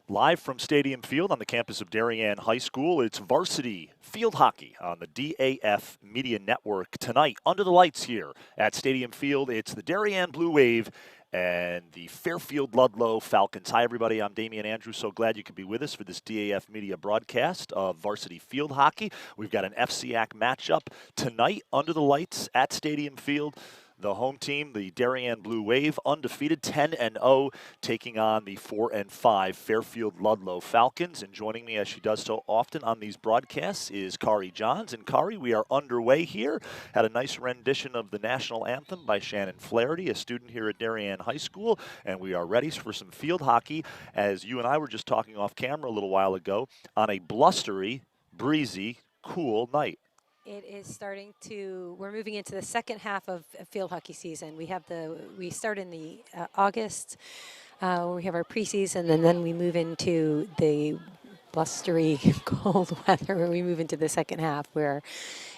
Live from Stadium Field on the campus of Darien High School, it's Varsity Field Hockey on the DAF Media Network tonight. Under the lights here at Stadium Field, it's the Darien Blue Wave and the Fairfield Ludlowe Falcons. Hi, everybody. I'm Damian Andrews. So glad you could be with us for this DAF Media broadcast of Varsity Field Hockey. We've got an FCIAC matchup tonight under the lights at Stadium Field. The home team, the Darien Blue Wave, undefeated 10-0, taking on the 4-5 Fairfield Ludlowe Falcons. And joining me, as she does so often on these broadcasts, is Kari Johns. And Kari, we are underway here. Had a nice rendition of the national anthem by Shannon Flaherty, a student here at Darien High School. And we are ready for some field hockey, as you and I were just talking off camera a little while ago, on a blustery, breezy, cool night. It is starting to, we're moving into the second half of field hockey season. We start in the August, we have our preseason, and then we move into the blustery cold weather where we move into the second half where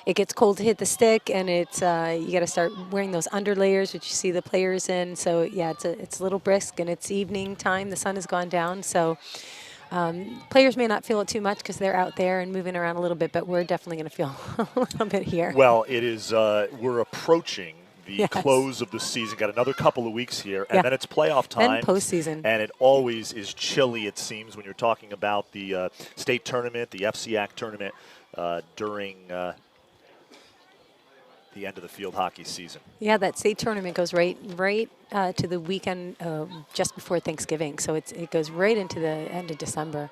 it gets cold to hit the stick, and it's you got to start wearing those underlayers, which you see the players in. So yeah, it's a little brisk, and it's evening time. The sun has gone down, so players may not feel it too much because they're out there and moving around a little bit, but we're definitely going to feel a little bit here. Well, it is. We're approaching the close of the season. Got another couple of weeks here, and then it's playoff time. Then postseason. And it always is chilly, it seems, when you're talking about the state tournament, the FCIAC tournament during the end of the field hockey season. Yeah, that state tournament goes right to the weekend just before Thanksgiving, so it goes right into the end of December.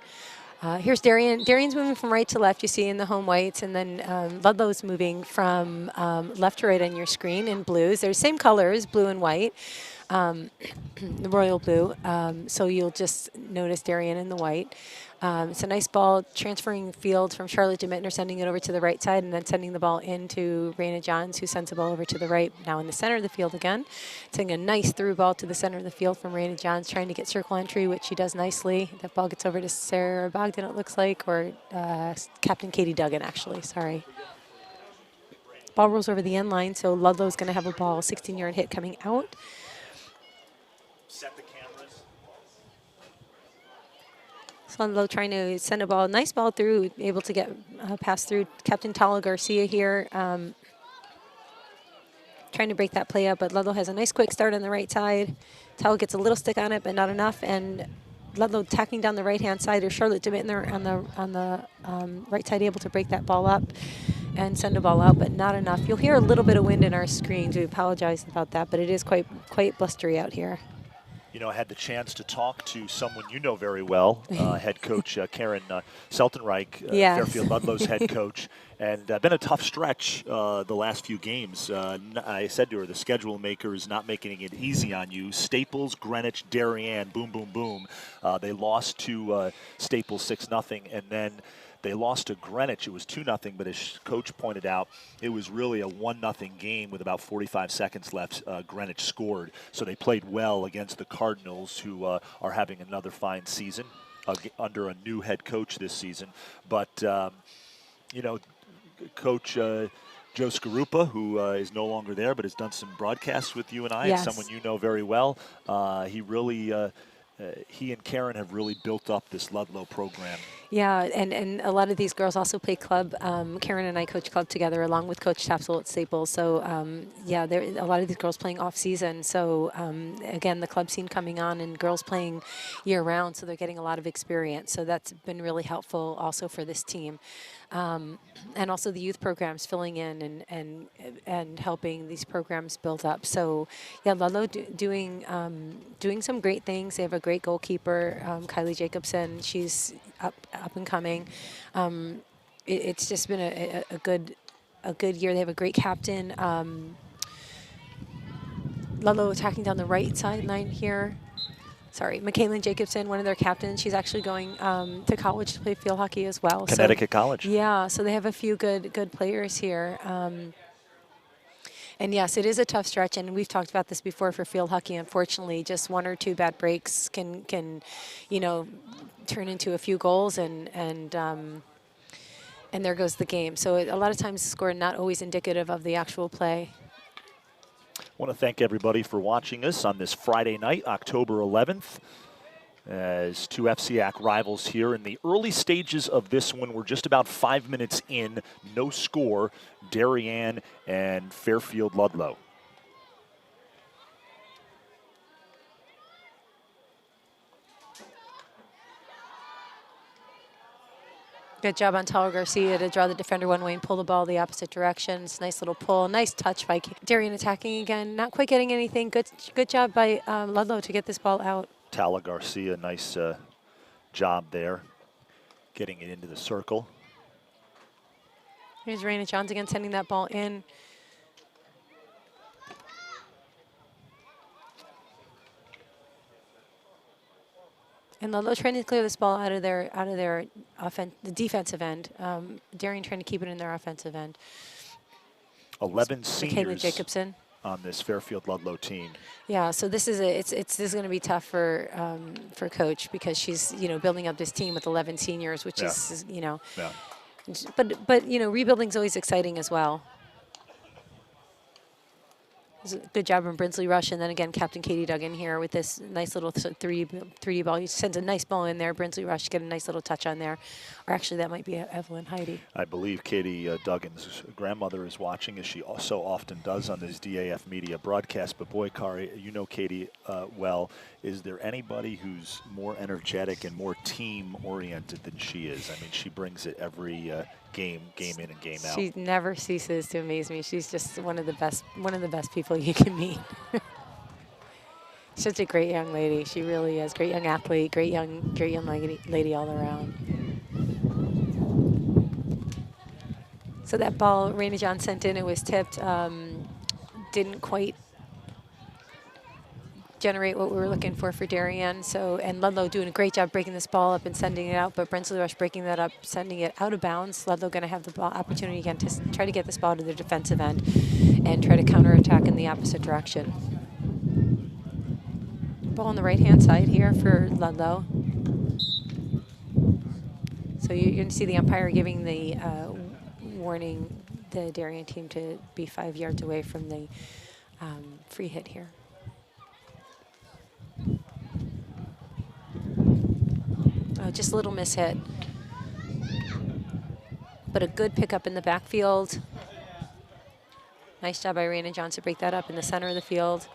Here's Darien. Darien's moving from right to left, you see in the home whites, and then Ludlow's moving from left to right on your screen in blues. They're the same colors, blue and white, the royal blue. So you'll just notice Darien in the white. It's a nice ball transferring field from Charlotte DeMittner, sending it over to the right side, and then sending the ball into Raina Johns, who sends the ball over to the right, now in the center of the field again. Sending a nice through ball to the center of the field from Raina Johns, trying to get circle entry, which she does nicely. That ball gets over to Sarah Bogdan, it looks like, or Captain Katie Duggan, actually, sorry. Ball rolls over the end line, so Ludlow's going to have a ball, 16-yard hit coming out. Set the cameras. Ludlowe trying to send a ball, nice ball through, able to get pass through Captain Tala Garcia here. Trying to break that play up, but Ludlowe has a nice quick start on the right side. Tala gets a little stick on it, but not enough, and Ludlowe tacking down the right-hand side, or Charlotte DeMittner on the right side, able to break that ball up and send a ball out, but not enough. You'll hear a little bit of wind in our screens. We apologize about that, but it is quite blustery out here. You know, I had the chance to talk to someone you know very well, head coach Karen Seltenreich, Yes. Fairfield Ludlow's head coach, and been a tough stretch the last few games. I said to her, the schedule maker is not making it easy on you. Staples, Greenwich, Darien, boom, boom, boom. They lost to Staples 6-0, and then they lost to Greenwich. It was 2-0, but as coach pointed out, it was really a 1-0 game with about 45 seconds left. Greenwich scored, so they played well against the Cardinals, who are having another fine season under a new head coach this season. But, you know, Coach Joe Scarupa, who is no longer there but has done some broadcasts with you and I, Yes. someone you know very well, he and Karen have really built up this Ludlow program. Yeah, and a lot of these girls also play club. Karen and I coach club together along with Coach Tapsel at Staples. So, yeah, there a lot of these girls playing off season. So, again, the club scene coming on and girls playing year round, so they're getting a lot of experience. So that's been really helpful also for this team. And also the youth programs filling in and helping these programs build up. So, yeah, Ludlow doing some great things. They have a great goalkeeper, Kylie Jacobson. She's up and coming. It's just been a good year. They have a great captain. Ludlow attacking down the right sideline here. Sorry, McKaylin Jacobson, one of their captains. She's actually going to college to play field hockey as well. Connecticut College. Yeah, so they have a few good players here. And yes, it is a tough stretch, and we've talked about this before for field hockey. Unfortunately, just one or two bad breaks can you know, turn into a few goals, and there goes the game. So a lot of times the score not always indicative of the actual play. I want to thank everybody for watching us on this Friday night, October 11th, as two FCIAC rivals here in the early stages of this one. We're just about 5 minutes in, no score, Darien and Fairfield Ludlowe. Good job on Tala Garcia to draw the defender one way and pull the ball the opposite direction. It's a nice little pull. Nice touch by Darien attacking again. Not quite getting anything. Good job by Ludlowe to get this ball out. Tala Garcia, nice job there, getting it into the circle. Here's Raina Johns again sending that ball in. And Ludlowe trying to clear this ball out of their the defensive end. Darien trying to keep it in their offensive end. 11 seniors Jacobson on this Fairfield Ludlowe team. Yeah, so this is this is going to be tough for Coach, because she's building up this team with 11 seniors, which is but rebuilding's always exciting as well. Good job from Brinsley Rush, and then again Captain Katie Duggan here with this nice little 3D ball. He sends a nice ball in there. Brinsley Rush get a nice little touch on there, or actually that might be Evelyn Heidi. I believe Katie Duggan's grandmother is watching, as she so often does on this DAF media broadcast. But boy, Kari, you know Katie well. Is there anybody who's more energetic and more team oriented than she is? I mean, she brings it every game in and game out. She never ceases to amaze me. She's just one of the best people you can meet. Such a great young lady. She really is. Great young athlete, great young lady all around. So that ball Raina John sent in, it was tipped. Didn't quite generate what we were looking for Darien. So, and Ludlowe doing a great job breaking this ball up and sending it out, but Brensley Rush breaking that up, sending it out of bounds. Ludlowe going to have the ball opportunity again to try to get this ball to the defensive end and try to counterattack in the opposite direction. Ball on the right-hand side here for Ludlowe. So you're going to see the umpire giving the warning the Darien team to be 5 yards away from the free hit here. Oh, just a little mishit. But a good pickup in the backfield. Nice job by Raina John to break that up in the center of the field.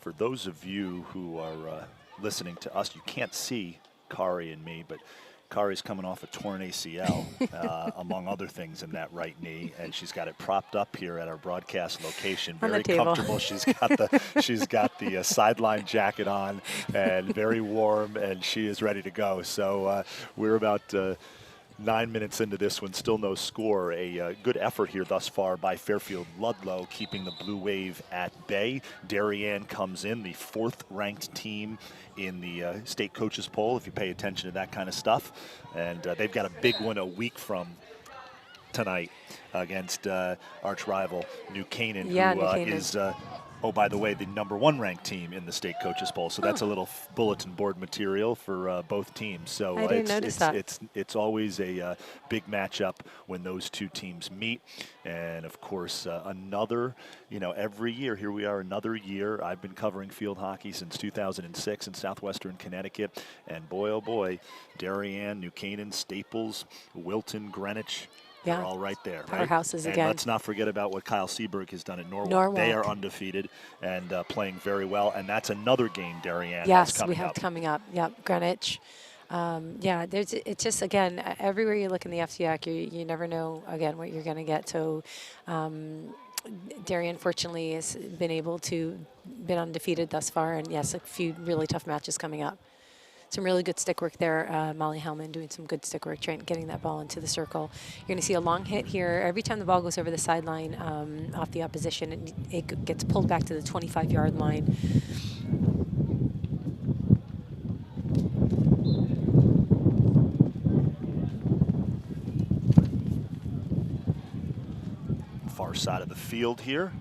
For those of you who are listening to us, you can't see Kari and me, but Kari's coming off a torn ACL, among other things, in that right knee, and she's got it propped up here at our broadcast location. Very comfortable. She's got the sideline jacket on, and very warm, and she is ready to go. So we're about 9 minutes into this one, still no score. A good effort here thus far by Fairfield Ludlowe, keeping the Blue Wave at bay. Darien comes in, the 4th-ranked team in the state coaches poll, if you pay attention to that kind of stuff. And they've got a big one a week from tonight against arch rival New Canaan, who is, oh, by the way, the #1 ranked team in the state coaches poll. So that's a little bulletin board material for both teams. So I didn't notice that. It's always a big matchup when those two teams meet. And of course, another, every year, here we are, another year. I've been covering field hockey since 2006 in southwestern Connecticut. And boy, oh boy, Darien, New Canaan, Staples, Wilton, Greenwich, they're all right there. Powerhouses right? again. Let's not forget about what Kyle Seberg has done at Norwalk. They are undefeated and playing very well. And that's another game Darien has coming up. Yes, we have coming up. Yep, Greenwich. It's just, again, everywhere you look in the FCIAC, you never know, again, what you're going to get. So Darien, fortunately, has been undefeated thus far. And, yes, a few really tough matches coming up. Some really good stick work there. Molly Hellman doing some good stick work, getting that ball into the circle. You're going to see a long hit here. Every time the ball goes over the sideline off the opposition, it gets pulled back to the 25-yard line. Far side of the field here.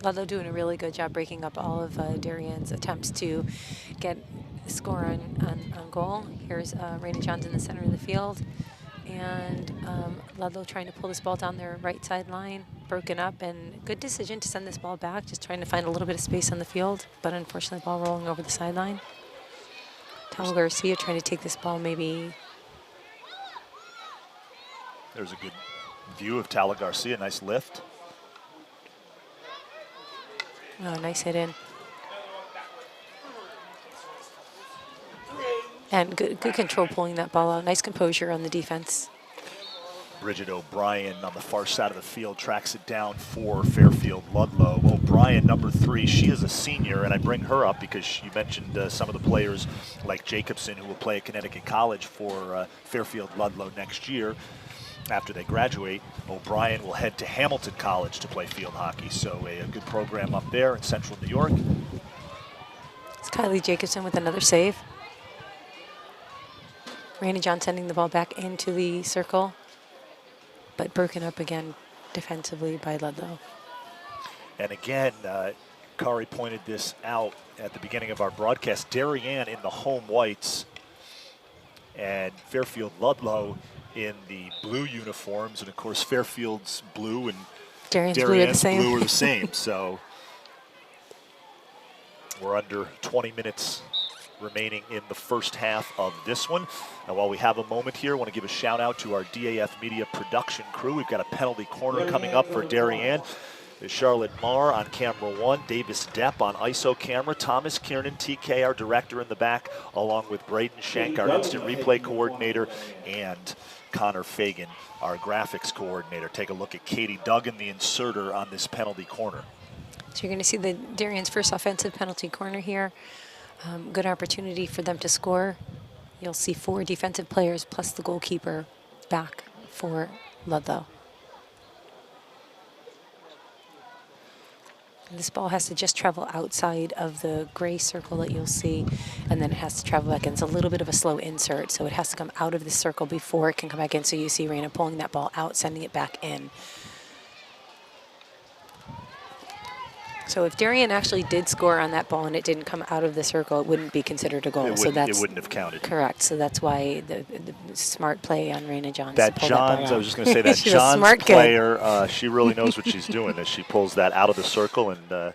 Ludlowe doing a really good job breaking up all of Darien's attempts to get score on goal. Here's Raina Johns in the center of the field, and Ludlowe trying to pull this ball down their right sideline, broken up, and good decision to send this ball back, just trying to find a little bit of space on the field, but unfortunately ball rolling over the sideline. Tal Garcia trying to take this ball maybe. There's a good view of Tal Garcia, nice lift. Oh, nice hit in. And good control pulling that ball out. Nice composure on the defense. Bridget O'Brien on the far side of the field tracks it down for Fairfield Ludlowe. O'Brien, #3, she is a senior, and I bring her up because you mentioned some of the players like Jacobson who will play at Connecticut College for Fairfield Ludlowe next year. After they graduate, O'Brien will head to Hamilton College to play field hockey. So a good program up there in central New York. It's Kylie Jacobson with another save. Raina John sending the ball back into the circle, but broken up again defensively by Ludlowe. And again, Kari pointed this out at the beginning of our broadcast. Darien in the home whites and Fairfield Ludlowe in the blue uniforms. And of course, Fairfield's blue and Darien's blue are the same. So we're under 20 minutes remaining in the first half of this one. And while we have a moment here, I want to give a shout out to our DAF Media production crew. We've got a penalty corner coming up for Darien. Charlotte Marr on camera 1, Davis Depp on ISO camera, Thomas Kiernan, TK, our director in the back, along with Braden Schenk, our instant replay coordinator, and Connor Fagan, our graphics coordinator. Take a look at Katie Duggan, the inserter on this penalty corner. So you're going to see the Darien's first offensive penalty corner here. Good opportunity for them to score. You'll see 4 defensive players plus the goalkeeper back for Ludlowe. This ball has to just travel outside of the gray circle that you'll see, and then it has to travel back in. It's a little bit of a slow insert, so it has to come out of the circle before it can come back in. So you see Raina pulling that ball out, sending it back in. So if Darien actually did score on that ball and it didn't come out of the circle, it wouldn't be considered a goal. It wouldn't have counted. Correct. So that's why the smart play on Raina Johns. That Johns, I was just going to say that Johns player, she really knows what she's doing as she pulls that out of the circle. And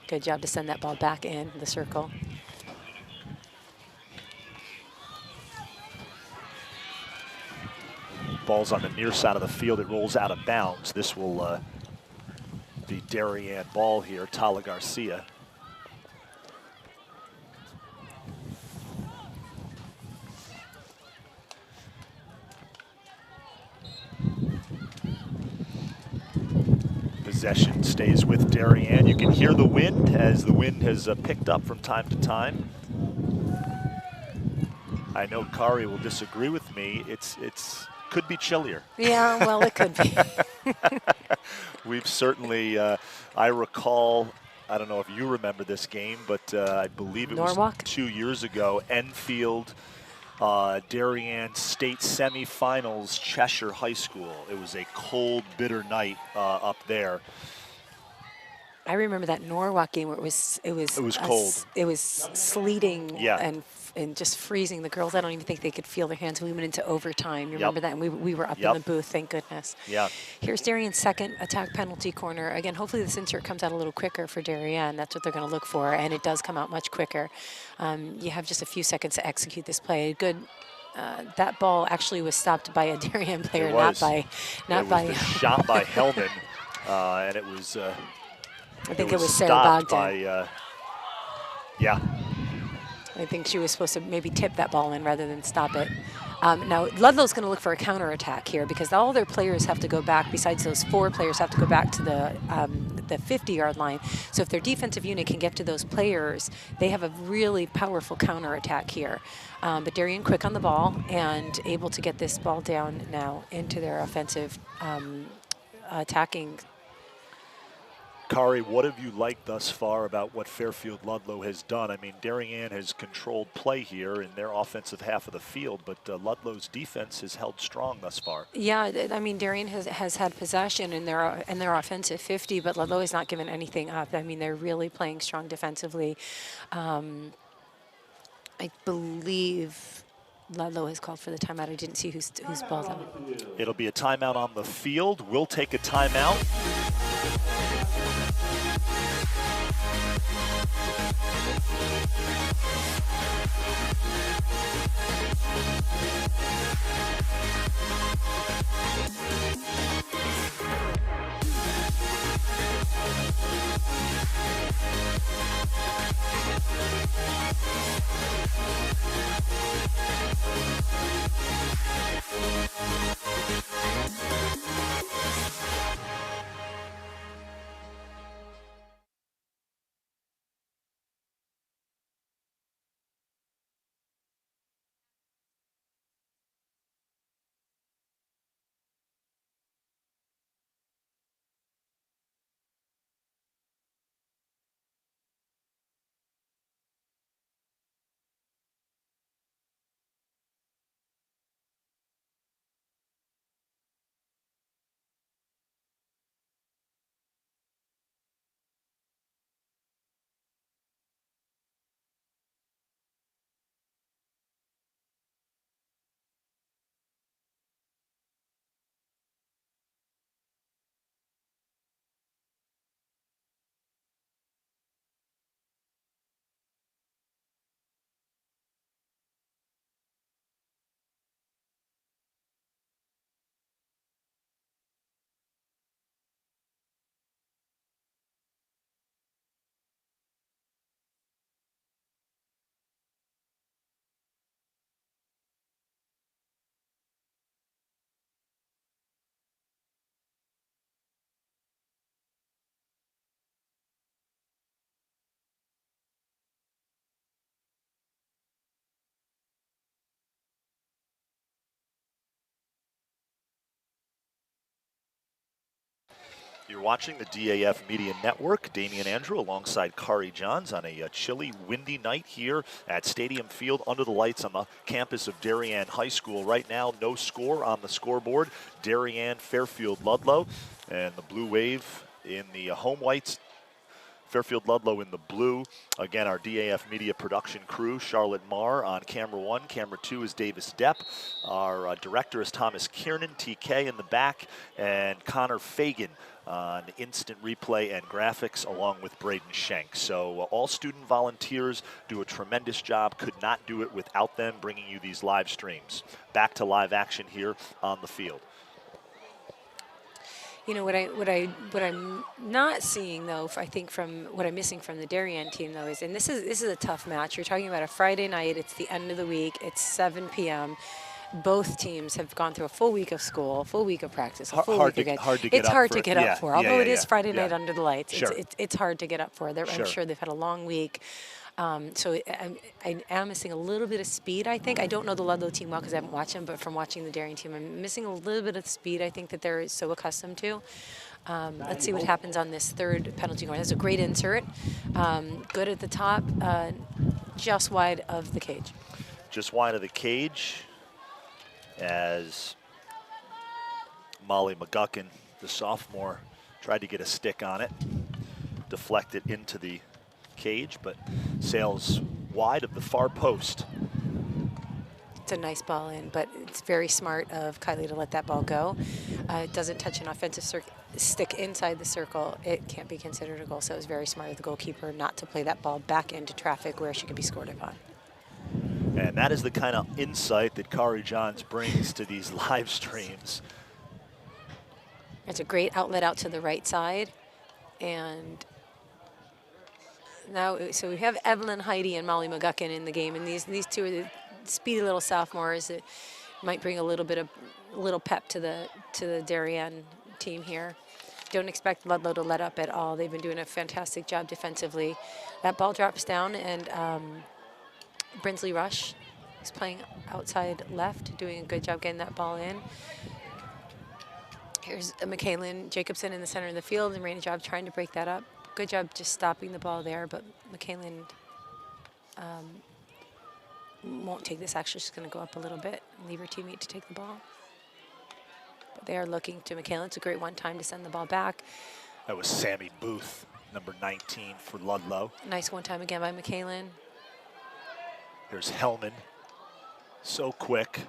good job to send that ball back in the circle. Ball's on the near side of the field. It rolls out of bounds. This will be Darien ball here, Tala Garcia. Possession stays with Darien. You can hear the wind as the wind has picked up from time to time. I know Kari will disagree with me. It's could be chillier. Yeah, well, it could be. We've certainly, I recall, I don't know if you remember this game, but I believe it was 2 years ago, Enfield, Darien State semifinals, Cheshire High School. It was a cold, bitter night up there. I remember that Norwalk game where it was cold. It was sleeting, yeah, and just freezing. The girls, I don't even think they could feel their hands. We went into overtime. You remember that? And we were up in the booth, thank goodness. Yeah. Here's Darien's second attack penalty corner. Again, hopefully this insert comes out a little quicker for Darien. That's what they're going to look for, and it does come out much quicker. You have just a few seconds to execute this play. Good. That ball actually was stopped by a Darien player, not by the shot by Hellman, and it was. I think it was Sarah Bogdan. By, yeah. I think she was supposed to maybe tip that ball in rather than stop it. Now, Ludlow's going to look for a counterattack here because all their players have to go back, besides those 4 players, have to go back to the 50-yard line. So if their defensive unit can get to those players, they have a really powerful counterattack here. But Darien quick on the ball and able to get this ball down now into their offensive attacking. Kari, what have you liked thus far about what Fairfield Ludlowe has done? I mean, Darien has controlled play here in their offensive half of the field, but Ludlow's defense has held strong thus far. Yeah, I mean, Darien has had possession in their offensive 50, but Ludlowe has not given anything up. I mean, they're really playing strong defensively. I believe Ludlowe has called for the timeout. I didn't see who's balled on. It'll be a timeout on the field. We'll take a timeout. You're watching the DAF Media Network. Damian Andrew alongside Kari Johns on a chilly, windy night here at Stadium Field under the lights on the campus of Darien High School. Right now, no score on the scoreboard. Darien, Fairfield Ludlowe, and the Blue Wave in the home whites. Fairfield Ludlowe in the blue. Again, our DAF Media production crew, Charlotte Marr on camera 1. Camera 2 is Davis Depp. Our director is Thomas Kiernan, TK in the back, and Connor Fagan on instant replay and graphics, along with Braden Schenk. So all student volunteers do a tremendous job. Could not do it without them bringing you these live streams. Back to live action here on the field. You know, what I'm not seeing though, I think from what I'm missing from the Darien team though is, and this is a tough match. You're talking about a Friday night. It's the end of the week. It's 7 p.m. Both teams have gone through a full week of school, a full week of practice, a full week again. It's hard to get up for. Although it is Friday night under the lights, Sure. it's hard to get up for. Sure. I'm sure they've had a long week. So I am missing a little bit of speed, I think. I don't know the Ludlowe team well because I haven't watched them, but from watching the Darien team, I'm missing a little bit of the speed I think that they're so accustomed to. Let's see what happens on this third penalty corner. That's a great insert. Good at the top, just wide of the cage. Just wide of the cage as Molly McGuckin, the sophomore, tried to get a stick on it, deflect it into the cage, but sails wide of the far post. It's a nice ball in, but it's very smart of Kylie to let that ball go. It doesn't touch an offensive stick inside the circle. It can't be considered a goal, so it was very smart of the goalkeeper not to play that ball back into traffic where she could be scored upon. And that is the kind of insight that Kari Johns brings to these live streams. It's a great outlet out to the right side. And now, so we have Evelyn Heidi and Molly McGuckin in the game, and these two are the speedy little sophomores that might bring a little pep to the Darien team here. Don't expect Ludlowe to let up at all. They've been doing a fantastic job defensively. That ball drops down, and Brinsley Rush is playing outside left, doing a good job getting that ball in. Here's Michaelin Jacobson in the center of the field, and Raina Job trying to break that up. Good job just stopping the ball there, but Michaelin won't take this. Actually, she's going to go up a little bit and leave her teammate to take the ball. But they are looking to Michaelin. It's a great one time to send the ball back. That was Sammy Booth, number 19 for Ludlowe. Nice one time again by Michaelin. There's Hellman, so quick.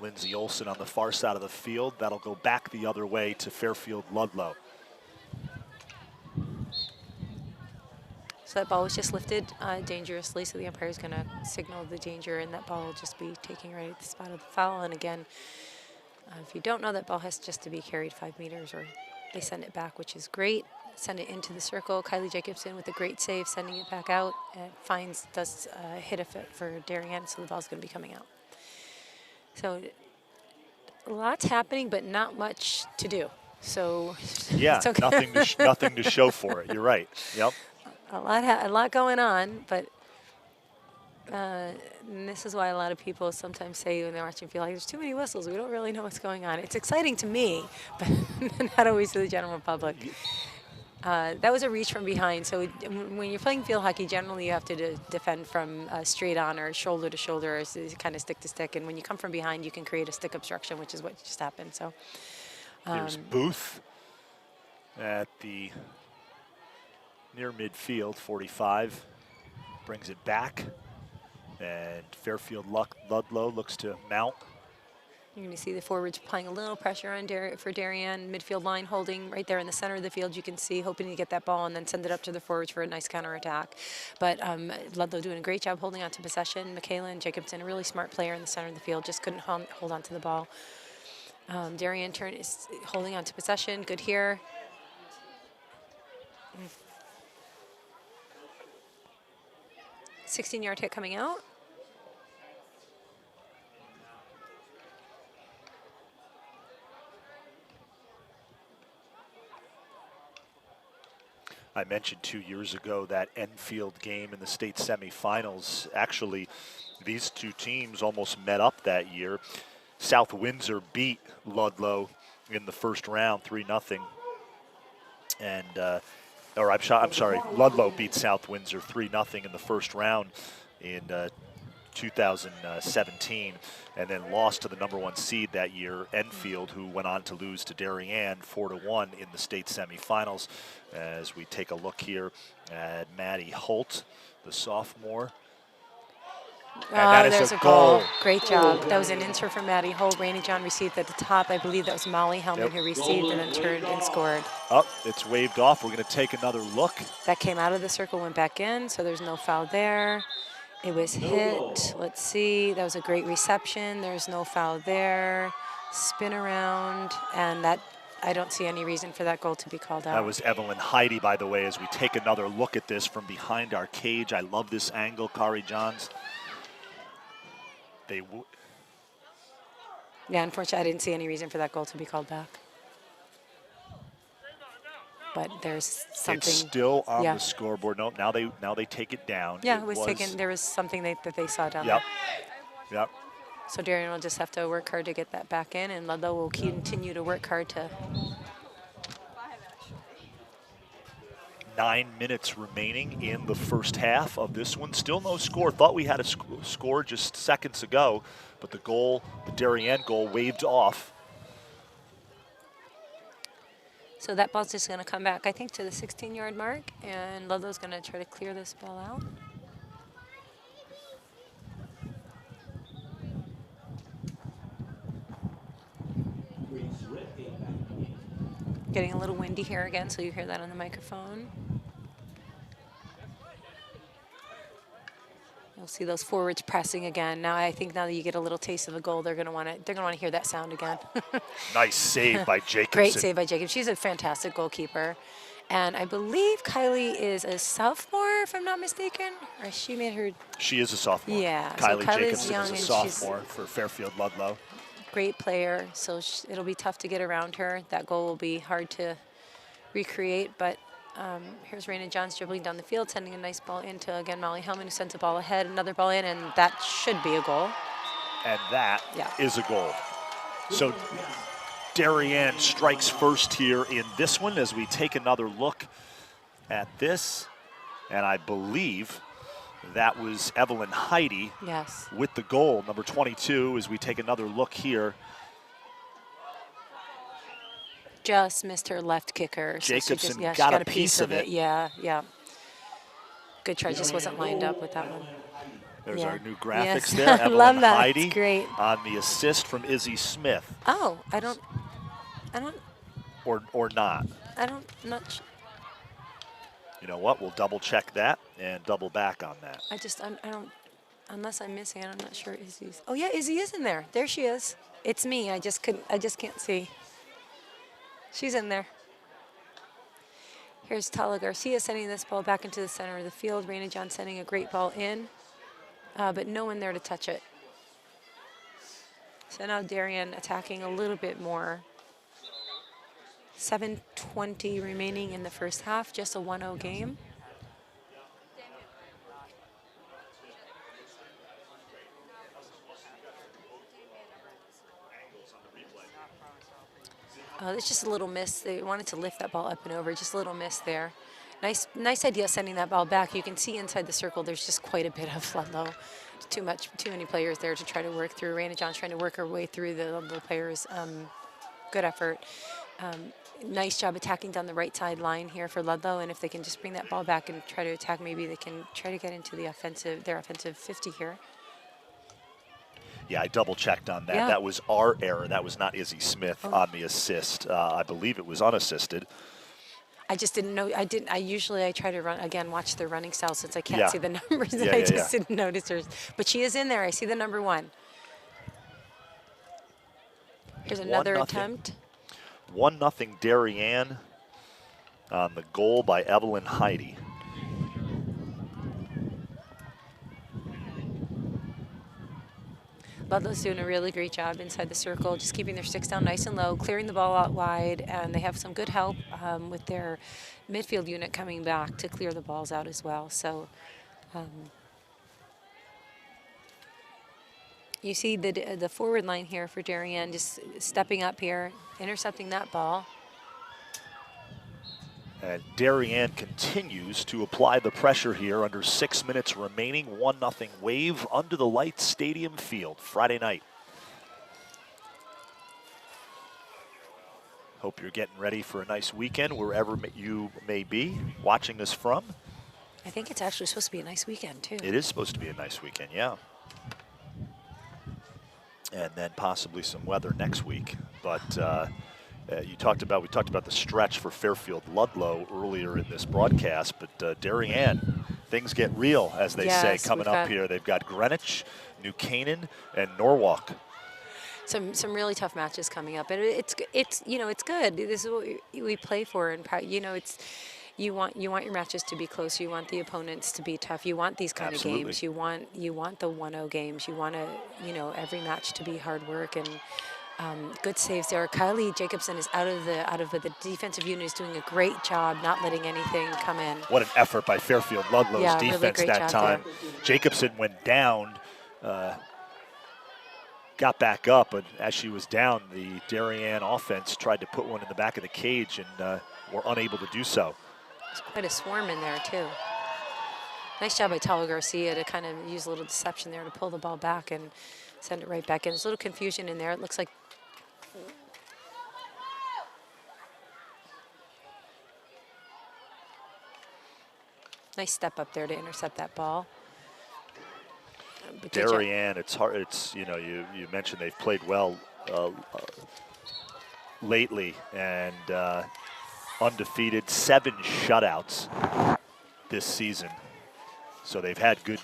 Lindsay Olsen on the far side of the field. That'll go back the other way to Fairfield Ludlowe. So that ball was just lifted dangerously, so the umpire is going to signal the danger, and that ball will just be taking right at the spot of the foul. And again, if you don't know, that ball has just to be carried 5 meters, or they send it back, which is great. Send it into the circle. Kylie Jacobson with a great save, sending it back out, and does hit a fit for Darien, so the ball's going to be coming out. So lots happening, but not much to do. So yeah, it's okay. nothing to show for it. You're right. Yep. A lot going on, but and this is why a lot of people sometimes say when they're watching, feel like there's too many whistles. We don't really know what's going on. It's exciting to me, but not always to the general public. That was a reach from behind. So when you're playing field hockey, generally you have to defend from straight on or shoulder to shoulder, or kind of stick to stick. And when you come from behind, you can create a stick obstruction, which is what just happened. So there's Booth at the near midfield, 45, brings it back, and Fairfield Ludlowe looks to mount. You're going to see the forwards applying a little pressure on for Darien. Midfield line holding right there in the center of the field. You can see, hoping to get that ball and then send it up to the forwards for a nice counterattack. But Ludlowe doing a great job holding on to possession. Michaelin Jacobson, a really smart player in the center of the field, just couldn't hold on to the ball. Darien is holding on to possession. Good here. 16-yard hit coming out. I mentioned 2 years ago that Enfield game in the state semifinals. Actually, these two teams almost met up that year. South Windsor beat Ludlowe in the first round, 3-0. And I'm sorry, Ludlowe beat South Windsor 3-0 in the first round in 2017, and then lost to the #1 seed that year, Enfield, who went on to lose to Darien 4-1 in the state semifinals. As we take a look here at Maddie Holt, the sophomore. And there's a goal. Great job. That was an insert from Maddie Holt. Rainey John received at the top. I believe that was Molly Hellman who received and then turned and scored. Oh, it's waved off. We're going to take another look. That came out of the circle, went back in, so there's no foul there. It was hit. Let's see. That was a great reception. There's no foul there. Spin around, and that I don't see any reason for that goal to be called out. That was Evelyn Heidi, by the way, as we take another look at this from behind our cage. I love this angle, Kari Johns. Yeah, unfortunately, I didn't see any reason for that goal to be called back. But there's something. It's still on the scoreboard. No, now they take it down. Yeah, it was taken. There was something that they saw down there. Yep. So Darien will just have to work hard to get that back in, and Ludlowe will continue to work hard to. 9 minutes remaining in the first half of this one. Still no score. Thought we had a score just seconds ago, but the goal, the Darien goal, waved off. So that ball's just going to come back, I think, to the 16-yard mark, and Ludlow's going to try to clear this ball out. Getting a little windy here again, so you hear that on the microphone. You'll see those forwards pressing again. Now I think now that you get a little taste of a goal, they're going to want to hear that sound again. Nice save by Jacobson. Great save by Jacob. She's a fantastic goalkeeper. And I believe Kylie is a sophomore, if I'm not mistaken. Or she made her. She is a sophomore. Yeah. Kylie so Jacobson young is a and sophomore for Fairfield Ludlowe. Great player, so it'll be tough to get around her. That goal will be hard to recreate, but here's Raina Johns dribbling down the field, sending a nice ball into, again, Molly Hellman, who sends a ball ahead, another ball in, and that should be a goal. And that is a goal. So Darien strikes first here in this one as we take another look at this, and I believe that was Evelyn Heidi with the goal, number 22, as we take another look here. Just missed her left kicker. So Jacobson she got a piece of it. Yeah. Good try, just wasn't lined up with that one. There's our new graphics there. Evelyn Love that. Heidi It's great. on the assist from Izzy Smith. Oh, I don't. Or not. I'm not. You know what? We'll double check that and double back on that. I don't, unless I'm missing it, I'm not sure Izzy's. Oh yeah, Izzy is in there. There she is. It's me. I just can't see. She's in there. Here's Tala Garcia sending this ball back into the center of the field. Raina John sending a great ball in, but no one there to touch it. So now Darien attacking a little bit more. 7:20 remaining in the first half, just a 1-0 game. It's just a little miss. They wanted to lift that ball up and over, just a little miss there. Nice idea sending that ball back. You can see inside the circle there's just quite a bit of Ludlowe. Too many players there to try to work through. Raina John's trying to work her way through the Ludlowe players. Good effort. Nice job attacking down the right side line here for Ludlowe, and if they can just bring that ball back and try to attack, maybe they can try to get into their offensive 50 here. Yeah, I double checked on that. Yeah. That was our error. That was not Izzy Smith on the assist. I believe it was unassisted. I just didn't know. I try to watch their running style since I can't see the numbers, and I just didn't notice hers. But she is in there. I see the number 1. Here's another attempt. 1-0 Darien on the goal by Evelyn Heidi. Ludlow's doing a really great job inside the circle, just keeping their sticks down nice and low, clearing the ball out wide, and they have some good help with their midfield unit coming back to clear the balls out as well. So You see the forward line here for Darien just stepping up here, intercepting that ball. And Darien continues to apply the pressure here under 6 minutes remaining. 1-0 Wave under the lights, Stadium Field, Friday night. Hope you're getting ready for a nice weekend wherever you may be watching this from. I think it's actually supposed to be a nice weekend too. It is supposed to be a nice weekend, yeah. And then possibly some weather next week. But we talked about the stretch for Fairfield Ludlowe earlier in this broadcast, but Darien, things get real, as they say, coming up here. They've got Greenwich, New Canaan, and Norwalk. Some really tough matches coming up, and it's you know, it's good. This is what we play for, and you know, it's you want your matches to be close. You want the opponents to be tough. You want these kind of games. You want the 1-0 games. You want every match to be hard work and good saves there. Kylie Jacobson is out of the defensive unit, is doing a great job not letting anything come in. What an effort by Fairfield Ludlowe's defense really that time. Jacobson went down. Got back up, but as she was down, the Darien offense tried to put one in the back of the cage and were unable to do so. There's quite a swarm in there too. Nice job by Tala Garcia to kind of use a little deception there to pull the ball back and send it right back in. There's a little confusion in there. It looks like nice step up there to intercept that ball. Darien, it's hard. It's, you know, you mentioned they've played well lately, and undefeated, 7 shutouts this season. So they've had good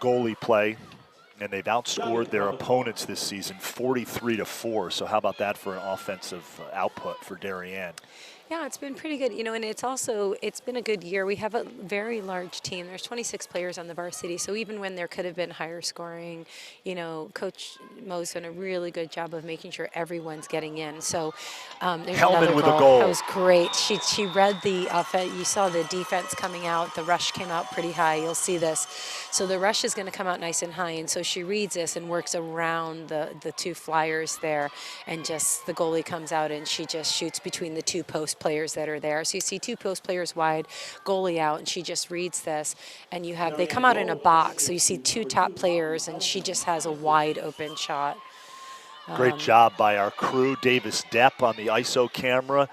goalie play, and they've outscored their opponents this season 43-4. So how about that for an offensive output for Darien? Yeah, it's been pretty good, you know, and it's been a good year. We have a very large team. There's 26 players on the varsity, so even when there could have been higher scoring, you know, Coach Mo's done a really good job of making sure everyone's getting in. So there's Hellman with a goal. That was great. She read the offense. You saw the defense coming out. The rush came out pretty high. You'll see this. So the rush is going to come out nice and high, and so she reads this and works around the 2 flyers there, and just the goalie comes out and she just shoots between the 2 post players that are there. So you see 2 post players wide, goalie out, and she just reads this, and they come out in a box. So you see 2 top players, and she just has a wide open shot. Great job by our crew, Davis Depp on the ISO camera.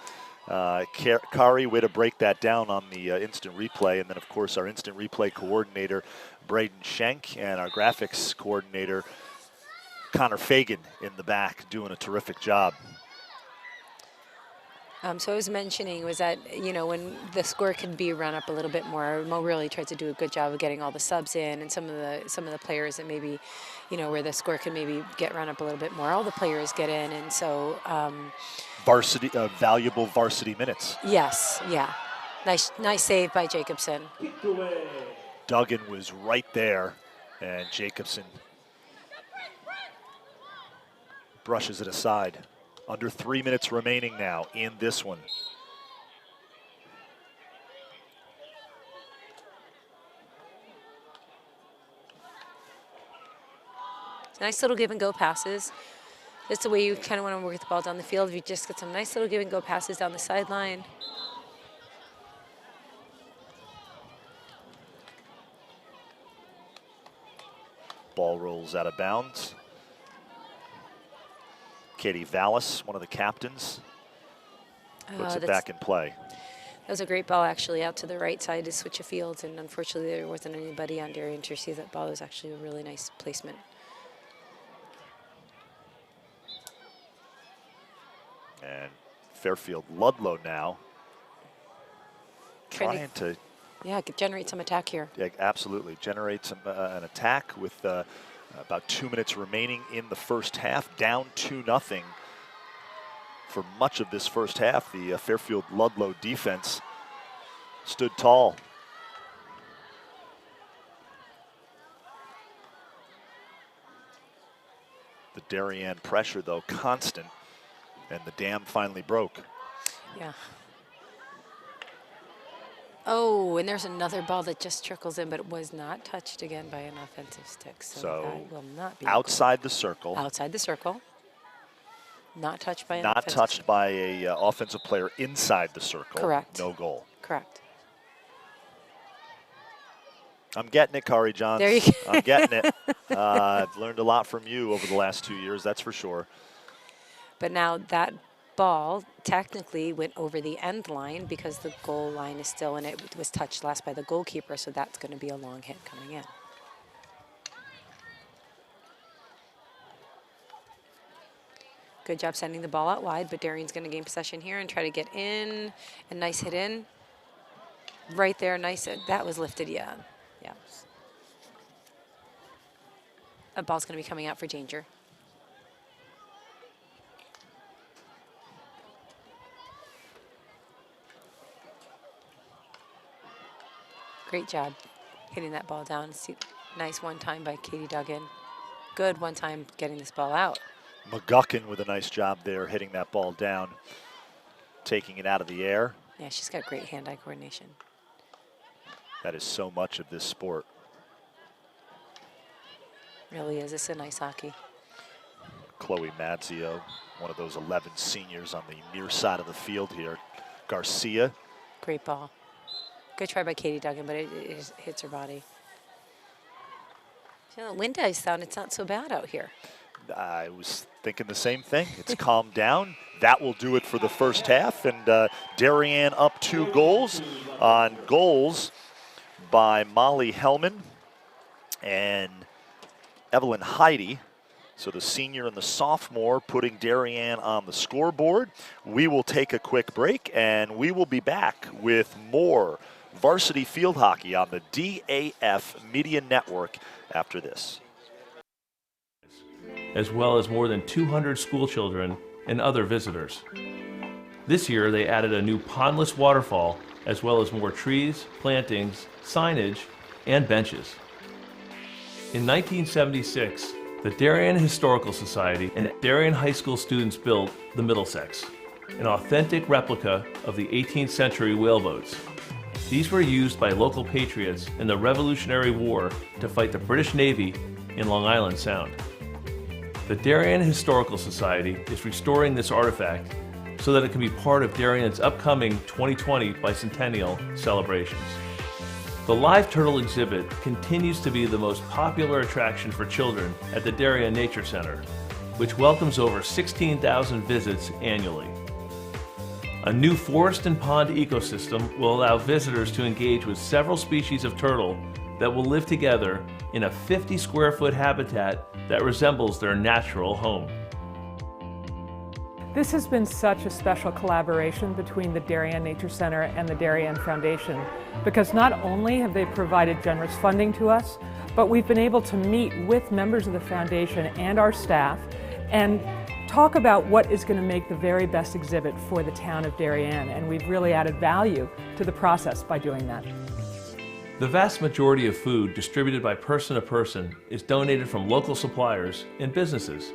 Kari, way to break that down on the instant replay. And then, of course, our instant replay coordinator, Braden Schenk, and our graphics coordinator, Connor Fagan, in the back, doing a terrific job. So I was mentioning was that, you know, when the score could be run up a little bit more, Mo really tried to do a good job of getting all the subs in, and some of the players that maybe, you know, where the score could maybe get run up a little bit more. All the players get in, and so varsity, valuable varsity minutes. Yes, yeah, nice save by Jacobson. Duggan was right there, and Jacobson brushes it aside. Under 3 minutes remaining now in this one. Nice little give and go passes. That's the way you kind of want to work the ball down the field. If you just get some nice little give and go passes down the sideline. Ball rolls out of bounds. Katie Vallis, one of the captains, puts it back in play. That was a great ball, actually, out to the right side to switch of fields, and unfortunately there wasn't anybody on Darien to receive that ball. It was actually a really nice placement. And Fairfield Ludlowe now trying to generate some attack here. Yeah, absolutely. Generate some an attack with about 2 minutes remaining in the first half, down 2-0. For much of this first half, the Fairfield Ludlowe defense stood tall. The Darien pressure, though, constant, and the dam finally broke. Yeah. Oh, and there's another ball that just trickles in, but it was not touched again by an offensive stick. So that will not be outside the circle. Outside the circle. Not touched by an Not offensive touched stick. by a offensive player inside the circle. Correct. No goal. Correct. I'm getting it, Kari Johns. There you go. I'm getting it. I've learned a lot from you over the last 2 years, that's for sure. But now that ball technically went over the end line because the goal line is still, and it was touched last by the goalkeeper, so that's going to be a long hit coming in. Good job sending the ball out wide, but Darien's going to gain possession here and try to get in. A nice hit in. Right there, nice. That was lifted, yeah. Yeah. A ball's going to be coming out for danger. Great job hitting that ball down. Nice one time by Katie Duggan. Good one time getting this ball out. McGuckin with a nice job there, hitting that ball down, taking it out of the air. Yeah, she's got great hand-eye coordination. That is so much of this sport. Really is. It's a nice hockey. Chloe Madzio, one of those 11 seniors on the near side of the field here. Garcia. Great ball. Good try by Katie Duggan, but it hits her body. You know, wind dies sound, it's not so bad out here. I was thinking the same thing. It's calmed down. That will do it for the first half. And Darien up 2 goals on goals by Molly Hellman and Evelyn Heidi. So the senior and the sophomore putting Darien on the scoreboard. We will take a quick break, and we will be back with more varsity field hockey on the DAF Media Network after this. As well as more than 200 school children and other visitors. This year, they added a new pondless waterfall, as well as more trees, plantings, signage, and benches. In 1976, the Darien Historical Society and Darien High School students built the Middlesex, an authentic replica of the 18th century whaleboats. These were used by local patriots in the Revolutionary War to fight the British Navy in Long Island Sound. The Darien Historical Society is restoring this artifact so that it can be part of Darien's upcoming 2020 bicentennial celebrations. The live turtle exhibit continues to be the most popular attraction for children at the Darien Nature Center, which welcomes over 16,000 visits annually. A new forest and pond ecosystem will allow visitors to engage with several species of turtle that will live together in a 50 square foot habitat that resembles their natural home. This has been such a special collaboration between the Darien Nature Center and the Darien Foundation, because not only have they provided generous funding to us, but we've been able to meet with members of the foundation and our staff and talk about what is going to make the very best exhibit for the town of Darien, and we've really added value to the process by doing that. The vast majority of food distributed by Person to Person is donated from local suppliers and businesses.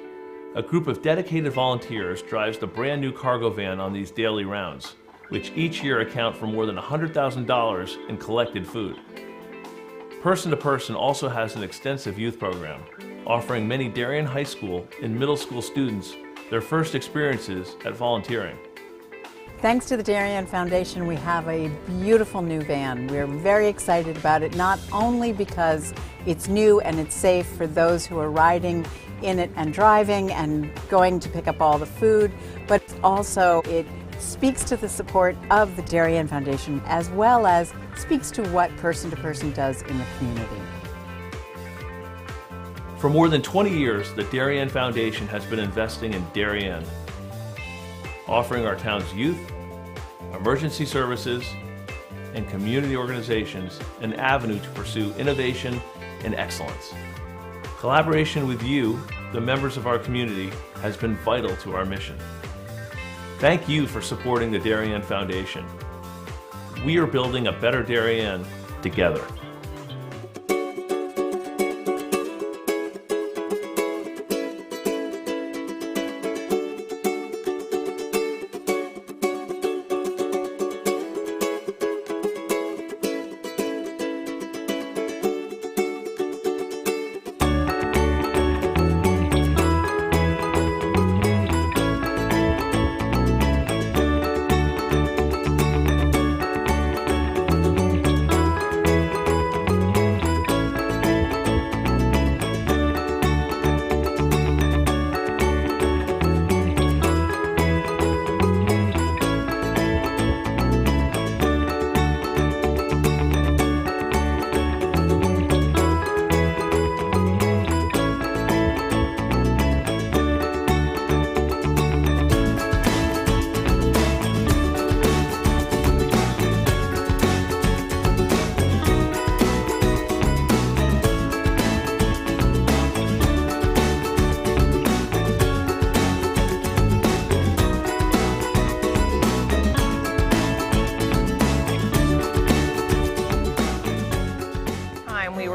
A group of dedicated volunteers drives the brand new cargo van on these daily rounds, which each year account for more than $100,000 in collected food. Person to Person also has an extensive youth program, offering many Darien High School and middle school students their first experiences at volunteering. Thanks to the Darien Foundation, we have a beautiful new van. We're very excited about it, not only because it's new and it's safe for those who are riding in it and driving and going to pick up all the food, but also it speaks to the support of the Darien Foundation, as well as speaks to what Person to Person does in the community. For more than 20 years, the Darien Foundation has been investing in Darien, offering our town's youth, emergency services, and community organizations an avenue to pursue innovation and excellence. Collaboration with you, the members of our community, has been vital to our mission. Thank you for supporting the Darien Foundation. We are building a better Darien together.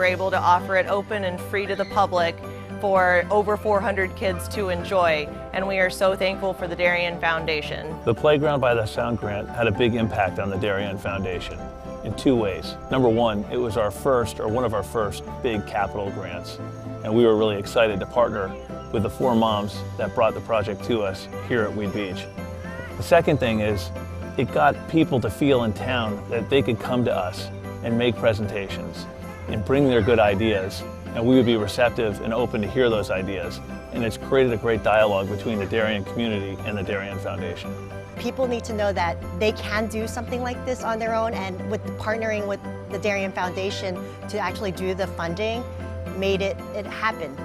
were able to offer it open and free to the public for over 400 kids to enjoy, and we are so thankful for the Darien Foundation. The Playground by the Sound grant had a big impact on the Darien Foundation in 2 ways. Number one, it was our first, or one of our first, big capital grants, and we were really excited to partner with the 4 moms that brought the project to us here at Weed Beach. The second thing is, it got people to feel in town that they could come to us and make presentations and bring their good ideas, and we would be receptive and open to hear those ideas. And it's created a great dialogue between the Darien community and the Darien Foundation. People need to know that they can do something like this on their own, and with partnering with the Darien Foundation to actually do the funding made it happen.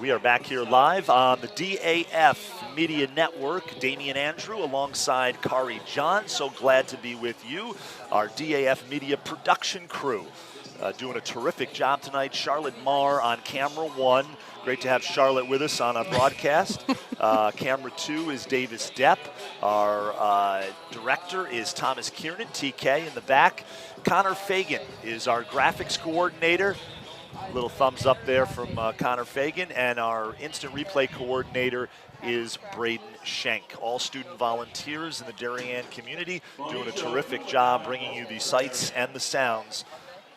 We are back here live on the DAF Media Network. Damian Andrew alongside Kari John. So glad to be with you, our DAF Media production crew. Doing a terrific job tonight. Charlotte Marr on camera 1. Great to have Charlotte with us on a broadcast. Camera 2 is Davis Depp. Our director is Thomas Kiernan, TK in the back. Connor Fagan is our graphics coordinator. Little thumbs up there from Connor Fagan. And our instant replay coordinator is Braden Schenk. All student volunteers in the Darien community doing a terrific job bringing you the sights and the sounds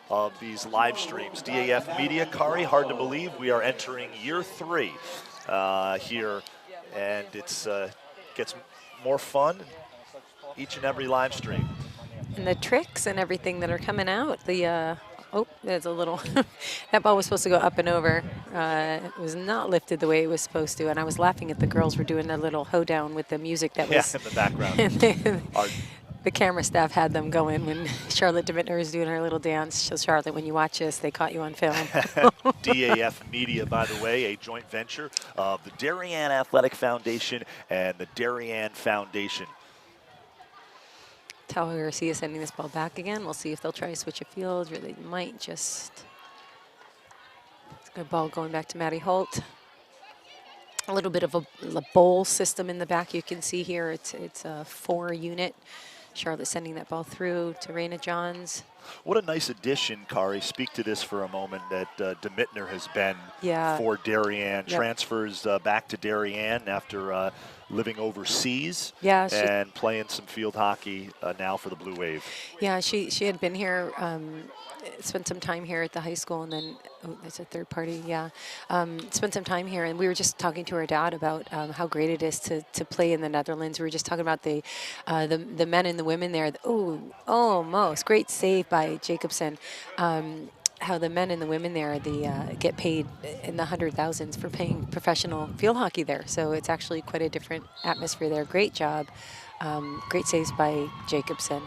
of these live streams. DAF Media, Kari, hard to believe we are entering year 3 here, and it's gets more fun each and every live stream. And the tricks and everything that are coming out, the oh, there's a little, that ball was supposed to go up and over. It was not lifted the way it was supposed to, and I was laughing at the girls were doing a little hoedown with the music that was in the background. The camera staff had them going when Charlotte DeVintner was doing her little dance. So Charlotte, when you watch this, they caught you on film. DAF Media, by the way, a joint venture of the Darien Athletic Foundation and the Darien Foundation. Tahoe Garcia sending this ball back again. We'll see if they'll try to switch a field, or they might just. It's a good ball going back to Maddie Holt. A little bit of a bowl system in the back. You can see here it's a 4-unit. Charlotte sending that ball through to Raina Johns. What a nice addition, Kari. Speak to this for a moment that DeMittner has been for Darien. Yep. Transfers back to Darien after living overseas and playing some field hockey now for the Blue Wave. Yeah, she had been here, spent some time here at the high school, and then, oh, that's a third party, spent some time here, and we were just talking to her dad about how great it is to play in the Netherlands. We were just talking about the men and the women there. Oh, almost. Great save by Jacobson. How the men and the women there get paid in the 100,000s for playing professional field hockey there. So it's actually quite a different atmosphere there. Great job. Great saves by Jacobson.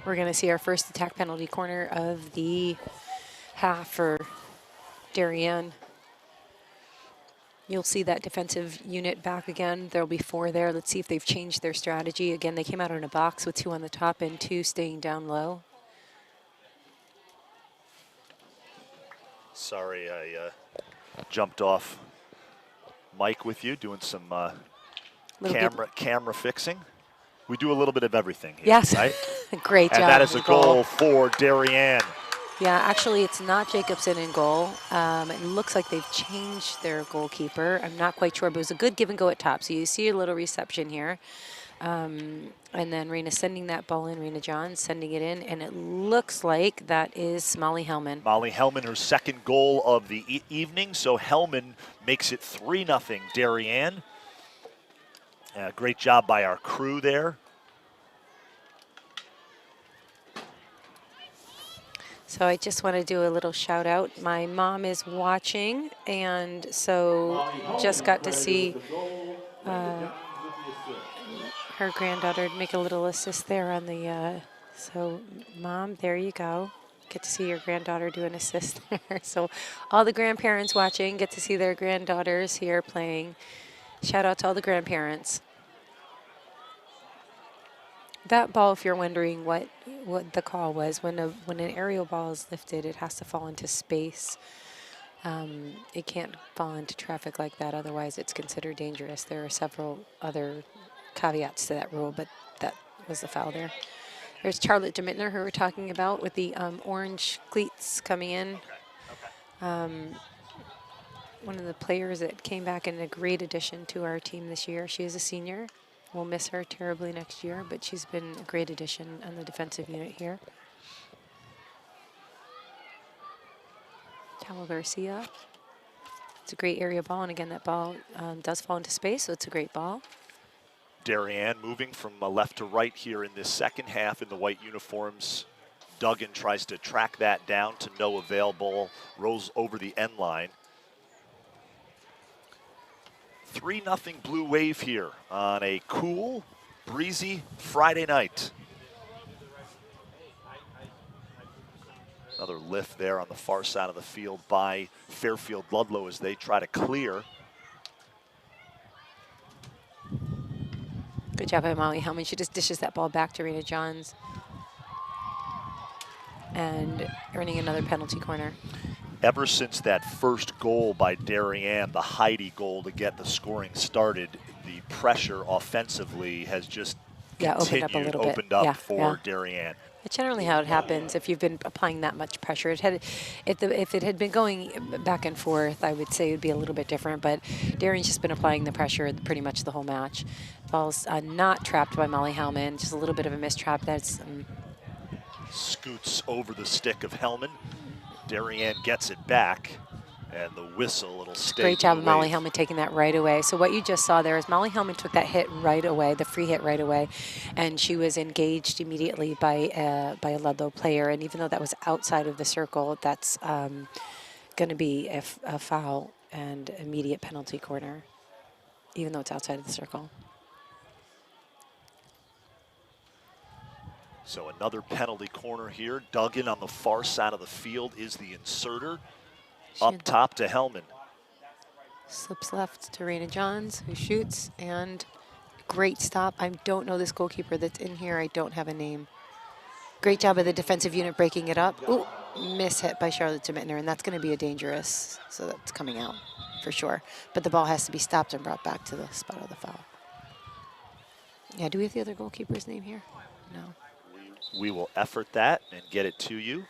We're going to see our first attack penalty corner of the half for Darien. You'll see that defensive unit back again. There'll be 4 there. Let's see if they've changed their strategy. Again, they came out in a box with 2 on the top and 2 staying down low. Sorry, I jumped off mic with you, doing some camera fixing. We do a little bit of everything here, yes. Right? Great job. And that is a goal for Darien. Yeah, actually, it's not Jacobson in goal. It looks like they've changed their goalkeeper. I'm not quite sure, but it was a good give and go at top. So you see a little reception here. And then Raina sending that ball in, Raina Johns sending it in, and it looks like that is Molly Hellman. Molly Hellman, her second goal of the evening, so Hellman makes it 3-0 Darien. Great job by our crew there. So I just want to do a little shout out. My mom is watching, and so just got to see her granddaughter make a little assist there on the, so Mom, there you go. Get to see your granddaughter do an assist there. So all the grandparents watching get to see their granddaughters here playing. Shout out to all the grandparents. That ball, if you're wondering what the call was, when an aerial ball is lifted, it has to fall into space. It can't fall into traffic like that, otherwise it's considered dangerous. There are several other caveats to that rule, but that was the foul there. There's Charlotte DeMittner, who we're talking about, with the orange cleats coming in. One of the players that came back in a great addition to our team this year. She is a senior. We'll miss her terribly next year, but she's been a great addition on the defensive unit here. Tala Garcia. It's a great area ball, and again, that ball does fall into space, so it's a great ball. Darien moving from left to right here in this second half in the white uniforms. Duggan tries to track that down to no avail. Ball rolls over the end line. 3-0 Blue Wave here on a cool, breezy Friday night. Another lift there on the far side of the field by Fairfield Ludlowe as they try to clear. Good job by Molly Hellman. She just dishes that ball back to Rena Johns and earning another penalty corner. Ever since that first goal by Darien, the Heidi goal to get the scoring started, the pressure offensively has just continued, opened up for Darien. It's generally how it happens if you've been applying that much pressure. If it had been going back and forth, I would say it would be a little bit different, but Darien's just been applying the pressure pretty much the whole match. Ball's not trapped by Molly Hellman, just a little bit of a mistrap. That's scoots over the stick of Hellman. Darien gets it back, and the whistle, it'll stay. Great job of Molly Hellman taking that right away. So what you just saw there is Molly Hellman took that hit right away, the free hit right away, and she was engaged immediately by a Ludlowe player. And even though that was outside of the circle, that's going to be a foul and immediate penalty corner, even though it's outside of the circle. So another penalty corner here. Duggan on the far side of the field is the inserter. Up top to Hellman. Slips left to Rena Johns, who shoots, and great stop. I don't know this goalkeeper that's in here. I don't have a name. Great job of the defensive unit breaking it up. Ooh, miss hit by Charlotte DeMittner, and that's going to be a dangerous, so that's coming out for sure. But the ball has to be stopped and brought back to the spot of the foul. Yeah, do we have the other goalkeeper's name here? No. We will effort that and get it to you.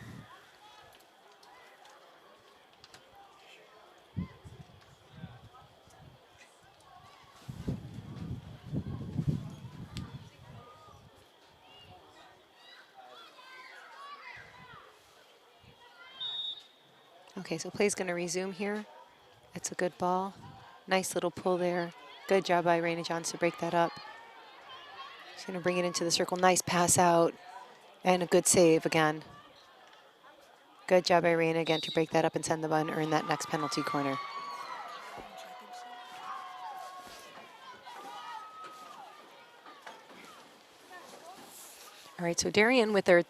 Okay, so play's going to resume here. That's a good ball. Nice little pull there. Good job by Rena Johns to break that up. She's going to bring it into the circle. Nice pass out. And a good save again. Good job by Rena again to break that up and send the ball and earn that next penalty corner. All right, so Darien with their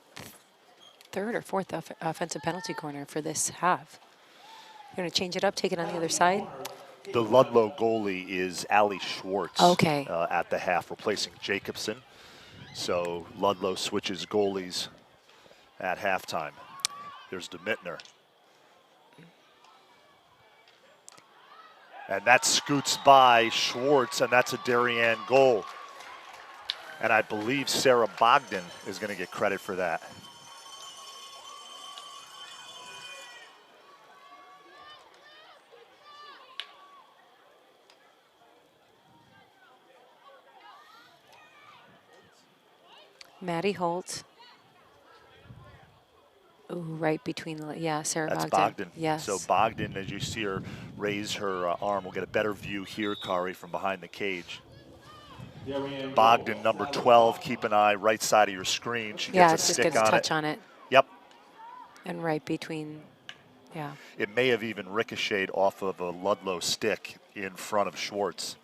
third or fourth offensive penalty corner for this half. You're going to change it up, take it on the other side. The Ludlowe goalie is Allie Schwartz. Okay. At the half, replacing Jacobson. So Ludlowe switches goalies at halftime. There's DeMittner. And that scoots by Schwartz, and that's a Darien goal. And I believe Sarah Bogdan is going to get credit for that. Maddie Holt. Ooh, right between the, Sarah That's Bogdan. Bogdan. Yes. So Bogdan, as you see her raise her arm, we'll get a better view here, Kari, from behind the cage. Bogdan, number 12, keep an eye right side of your screen. She gets a just stick gets a on touch it. on it. Yep. And right between, yeah. It may have even ricocheted off of a Ludlowe stick in front of Schwartz.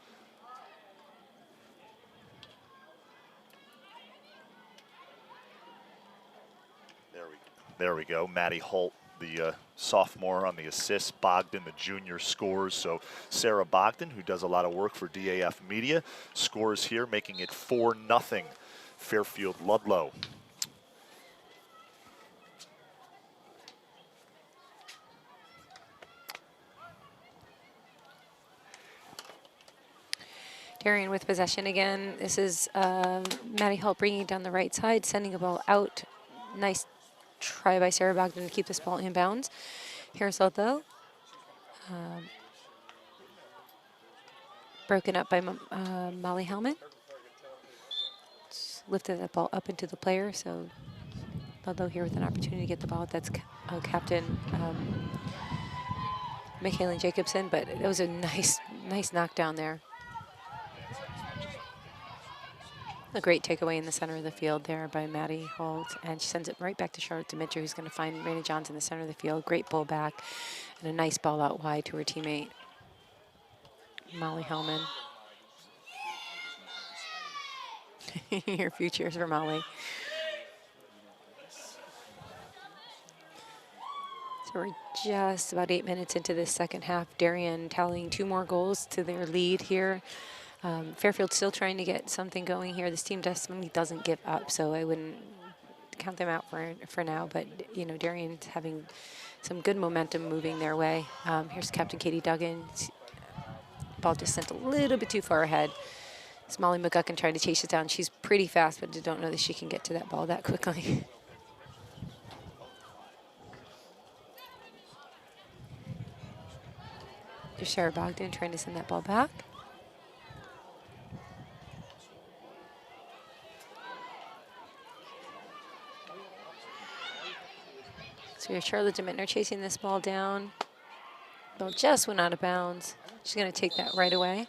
There we go. Maddie Holt, the sophomore, on the assist. Bogdan, the junior, scores. So Sarah Bogdan, who does a lot of work for DAF Media, scores here, making it 4-0 Fairfield Ludlowe. Darien with possession again. This is Maddie Holt bringing it down the right side, sending a ball out. Nice try by Sarah Bogdan to keep this ball inbounds. Here's Ludlowe. Broken up by Molly Hellman. Just lifted that ball up into the player, so Ludlowe here with an opportunity to get the ball. That's captain Michaela Jacobson, but it was a nice knockdown there. A great takeaway in the center of the field there by Maddie Holt, and she sends it right back to Charlotte Dimitri, who's going to find Raina Johns in the center of the field. Great pull back, and a nice ball out wide to her teammate, Molly Hellman. Your futures for Molly. So we're just about 8 minutes into this second half. Darien tallying 2 more goals to their lead here. Fairfield still trying to get something going here. This team definitely doesn't give up, so I wouldn't count them out for now. But you know, Darien's having some good momentum moving their way. Here's Captain Katie Duggan. Ball just sent a little bit too far ahead. It's Molly McGuckin trying to chase it down. She's pretty fast, but I don't know that she can get to that ball that quickly. There's Sarah Bogdan trying to send that ball back. So we have Charlotte Dimitner chasing this ball down. Ball just went out of bounds. She's going to take that right away.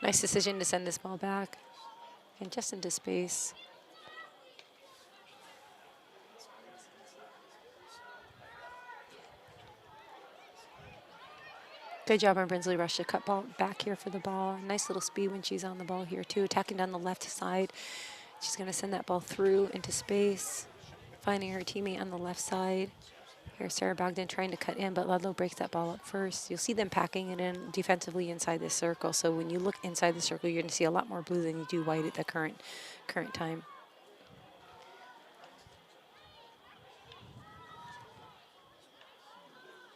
Nice decision to send this ball back. And just into space. Good job on Brinsley Rush to cut ball back here for the ball. Nice little speed when she's on the ball here too. Attacking down the left side. She's going to send that ball through into space. Finding her teammate on the left side. Here's Sarah Bogdan trying to cut in, but Ludlowe breaks that ball up first. You'll see them packing it in defensively inside this circle. So when you look inside the circle, you're going to see a lot more blue than you do white at the current time.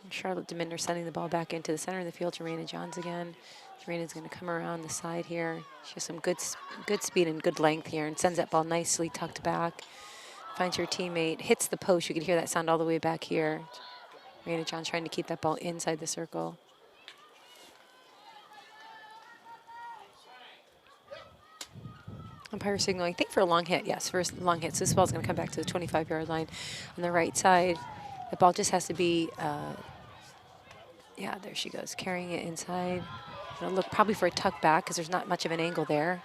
Charlotte Dimitner sending the ball back into the center of the field to Raina Johns again. Raina's going to come around the side here. She has some good speed and good length here and sends that ball nicely tucked back. Finds her teammate, hits the post. You can hear that sound all the way back here. Raina Johns trying to keep that ball inside the circle. Umpire signaling, I think for a long hit. Yes, for a long hit. So this ball's going to come back to the 25-yard line on the right side. The ball just has to be, yeah, there she goes, carrying it inside. Gonna look probably for a tuck back because there's not much of an angle there.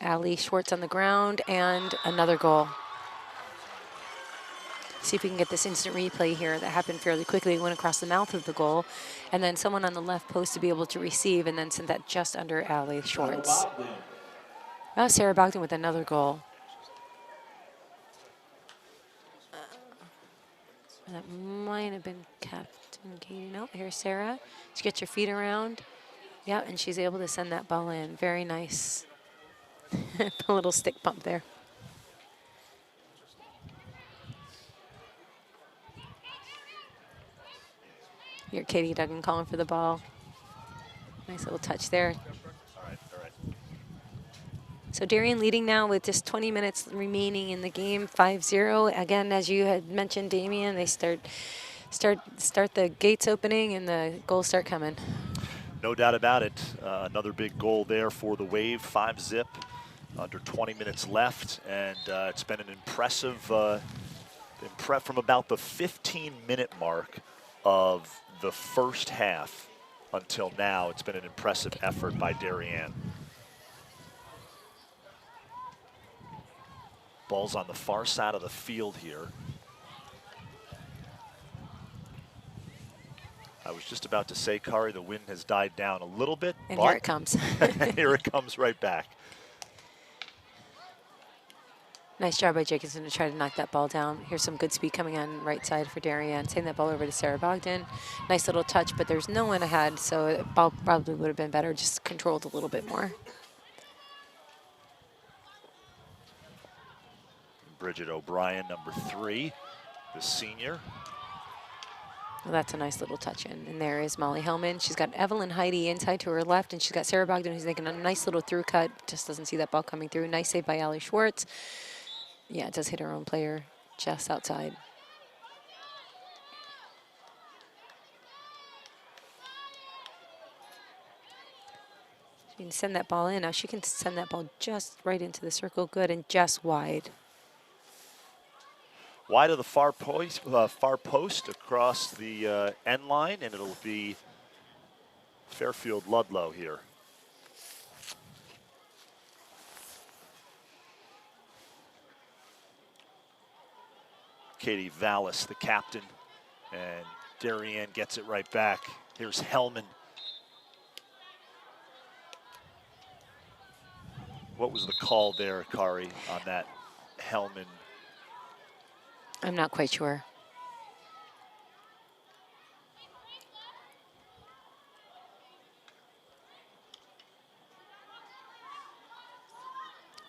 Allie Schwartz on the ground and another goal. See if we can get this instant replay here that happened fairly quickly. It went across the mouth of the goal, and then someone on the left post to be able to receive, and then sent that just under Allie Schwartz. Oh, Sarah Bogdan with another goal. That might have been Captain Katie. No, here's Sarah. She gets her feet around. Yeah, and she's able to send that ball in. Very nice. A little stick bump there. Here, Katie Duggan calling for the ball. Nice little touch there. All right. So Darien leading now with just 20 minutes remaining in the game, 5-0. Again, as you had mentioned, Damien, they start the gates opening and the goals start coming. No doubt about it. Another big goal there for the Wave, 5-zip. Under 20 minutes left, and it's been an impressive, from about the 15-minute mark of the first half. until now. It's been an impressive effort by Darien. Ball's on the far side of the field here. I was just about to say, Kari, the wind has died down a little bit. And here it comes. Here it comes right back. Nice job by Jacobson to try to knock that ball down. Here's some good speed coming on right side for Darien. Sending that ball over to Sarah Bogdan. Nice little touch, but there's no one ahead, so the ball probably would have been better, just controlled a little bit more. Bridget O'Brien, number 3, the senior. Well, that's a nice little touch in. And there is Molly Hellman. She's got Evelyn Heidi inside to her left, and she's got Sarah Bogdan who's making a nice little through cut. Just doesn't see that ball coming through. Nice save by Allie Schwartz. Yeah, it does hit her own player just outside. She can send that ball in. Now she can send that ball just right into the circle. Good, and just wide. Wide of the far post across the end line, and it'll be Fairfield Ludlowe here. Katie Vallis, the captain, and Darien gets it right back. Here's Hellman. What was the call there, Kari, on that Hellman? I'm not quite sure.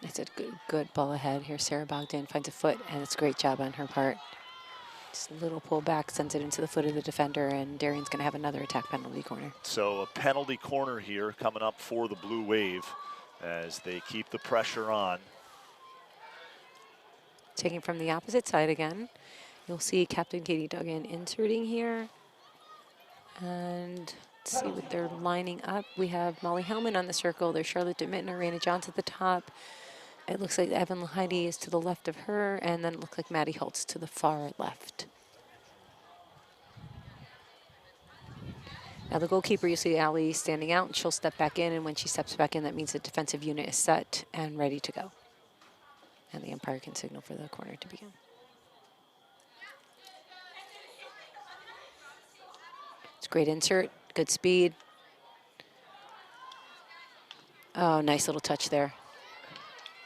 It's a good ball ahead. Here Sarah Bogdan finds a foot, and it's a great job on her part. Just a little pull back, sends it into the foot of the defender, and Darien's going to have another attack penalty corner. So a penalty corner here coming up for the Blue Wave as they keep the pressure on. Taking from the opposite side again. You'll see Captain Katie Duggan inserting here. And let's see what they're lining up. We have Molly Hellman on the circle. There's Charlotte DeMitten, Raina Johns at the top. It looks like Evan Heidi is to the left of her, and then it looks like Maddie Holtz to the far left. Now the goalkeeper, you see Allie standing out, and she'll step back in, and when she steps back in, that means the defensive unit is set and ready to go. And the umpire can signal for the corner to begin. It's a great insert, good speed. Oh, nice little touch there.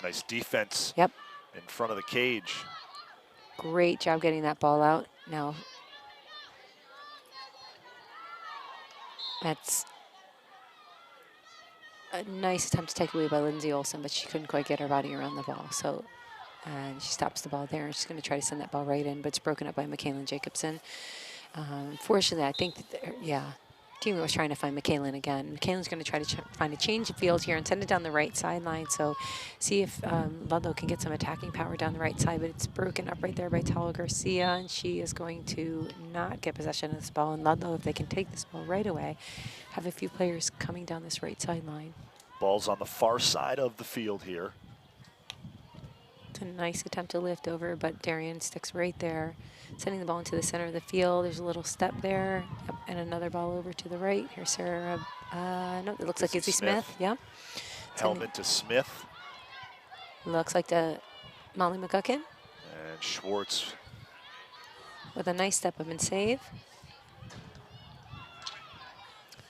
Nice defense. Yep. In front of the cage. Great job getting that ball out. Now, that's a nice attempt to take away by Lindsay Olsen, but she couldn't quite get her body around the ball. So, and she stops the ball there, and she's going to try to send that ball right in, but it's broken up by McKaylin Jacobson. Fortunately, I think that, Team was trying to find McKaylin again. McKaylin's going to try to find a change of field here and send it down the right sideline. So see if Ludlowe can get some attacking power down the right side, but it's broken up right there by Tala Garcia, and she is going to not get possession of this ball. And Ludlowe, if they can take this ball right away, have a few players coming down this right sideline. Ball's on the far side of the field here. It's a nice attempt to lift over, but Darien sticks right there, sending the ball into the center of the field. There's a little step there, yep, and another ball over to the right. Here's Sarah, no, it looks like Izzy Smith. Yep. Hellman to Smith. Looks like the Molly McGuckin. And Schwartz. With a nice step up and save.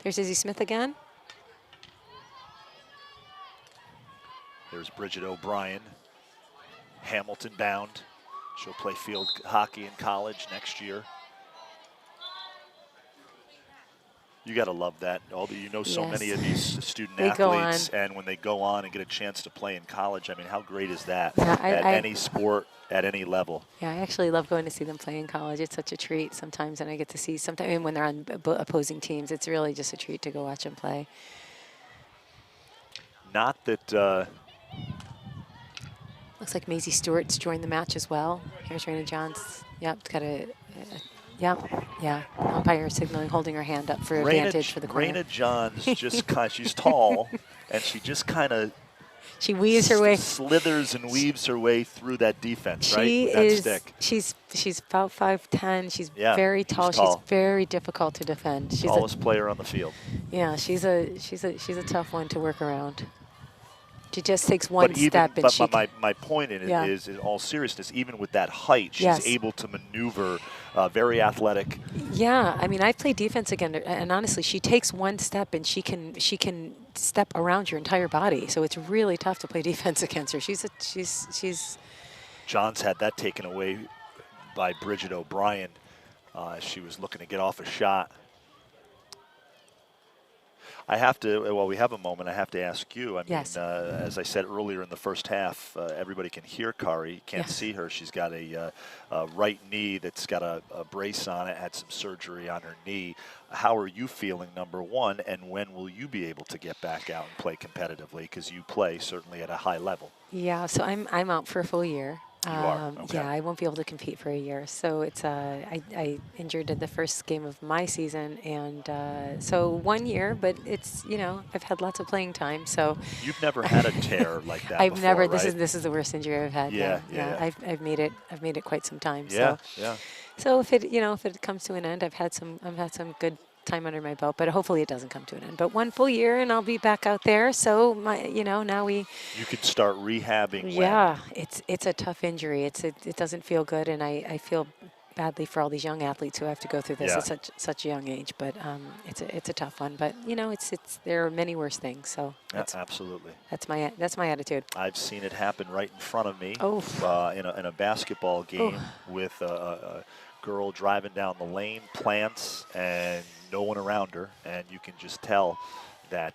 There's Izzy Smith again. There's Bridget O'Brien. Hamilton bound. She'll play field hockey in college next year. You got to love that. You know so many of these student athletes, and when they go on and get a chance to play in college, I mean, how great is that at any sport, at any level? Yeah, I actually love going to see them play in college. It's such a treat sometimes, and I get to see sometimes when they're on opposing teams. It's really just a treat to go watch them play. Not that... Looks like Maisie Stewart's joined the match as well. Here's Raina Johns. Yep, it's got a, yeah. Umpire signaling, holding her hand up for advantage for the corner. Raina Johns just she's tall, and she just kind of She weaves her way. Slithers and weaves her way through that defense, right? She With that is. stick. She's about 5'10". She's Yeah, very she's tall. tall. She's very difficult to defend. She's Tallest player on the field. yeah. She's a tough one to work around. She just takes one But even, step and but she. my point in it Yeah. is, in all seriousness, even with that height, she's Yes. able to maneuver, very athletic. Yeah, I mean, I've played defense again, and honestly, she takes one step and she can step around your entire body. So it's really tough to play defense against her. She's. Johns had that taken away by Bridget O'Brien. She was looking to get off a shot. I have to, well, we have a moment. I have to ask you. I mean, Yes. as I said earlier in the first half, everybody can hear Kari. Can't Yes. see her. She's got a right knee that's got a brace on it, had some surgery on her knee. How are you feeling, number one, and when will you be able to get back out and play competitively? Because you play certainly at a high level. Yeah, so I'm out for a full year. You are? Okay. Yeah, I won't be able to compete for a year. So it's I injured in the first game of my season, and so 1 year. But it's I've had lots of playing time. So You've never had a tear like that I've before, never. right? This is the worst injury I've had. Yeah. I've made it quite some time. Yeah, So yeah. so if it comes to an end, I've had some good time under my belt, but hopefully it doesn't come to an end. But 1 full year and I'll be back out there. So now we. You can start rehabbing. When? Yeah, it's a tough injury. It doesn't feel good, and I feel badly for all these young athletes who have to go through this Yeah. at such a young age. But it's a tough one. But there are many worse things. So Absolutely. that's my attitude. I've seen it happen right in front of me. Oh. In a basketball game with a girl driving down the lane, plants, and no one around her, and you can just tell that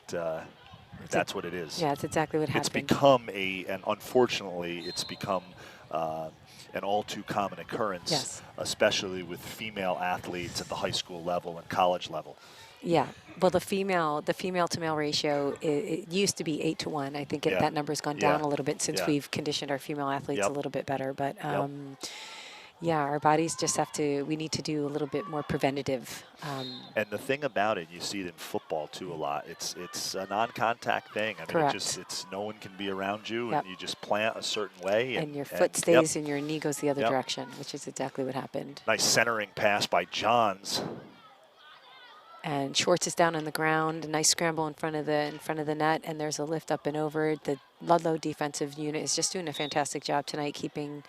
that's what it is. Yeah, it's exactly what happened. It's become and unfortunately, it's become an all too common occurrence, Yes. especially with female athletes at the high school level and college level. Yeah. Well, the female to male ratio, it used to be 8 to 1. I think Yeah. that number's gone down Yeah. a little bit since Yeah. we've conditioned our female athletes Yep. a little bit better. But Yep. yeah, our bodies just we need to do a little bit more preventative. And the thing about it, you see it in football too a lot. It's a non-contact thing. I mean, Correct. it's no one can be around you, Yep. and you just plant a certain way, And your foot stays and your knee goes the other Yep. direction, which is exactly what happened. Nice centering pass by Johns. And Schwartz is down on the ground. A nice scramble in front of the net, and there's a lift up and over. The Ludlowe defensive unit is just doing a fantastic job tonight, keeping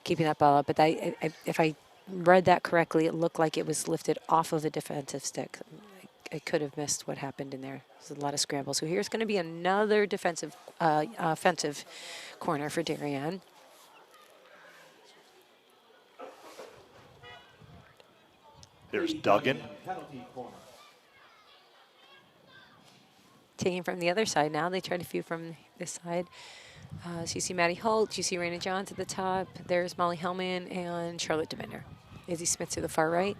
that ball up. But if I read that correctly, it looked like it was lifted off of the defensive stick. I could have missed what happened in there. There's a lot of scrambles. So here's going to be another offensive corner for Darien. There's Duggan. Taking from the other side now. They try to few from this side. So you see Maddie Holt, you see Raina Johns at the top. There's Molly Hellman and Charlotte Deminder. Izzy Smith to the far right.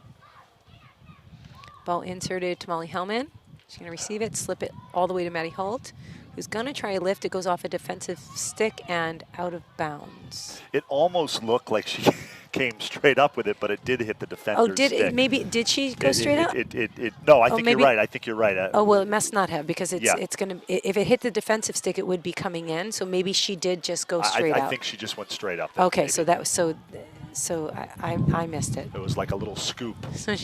Ball inserted to Molly Hellman. She's going to receive it, slip it all the way to Maddie Holt, who's going to try a lift. It goes off a defensive stick and out of bounds. It almost looked like she came straight up with it, but it did hit the defender's stick. Did she go straight up? No, I think you're right. I think you're right. Oh, well, it must not have, because Yeah. it's going to, if it hit the defensive stick, it would be coming in. So maybe she did just go straight out. I think she just went straight up. Okay, maybe. so that was so I missed it. It was like a little scoop. So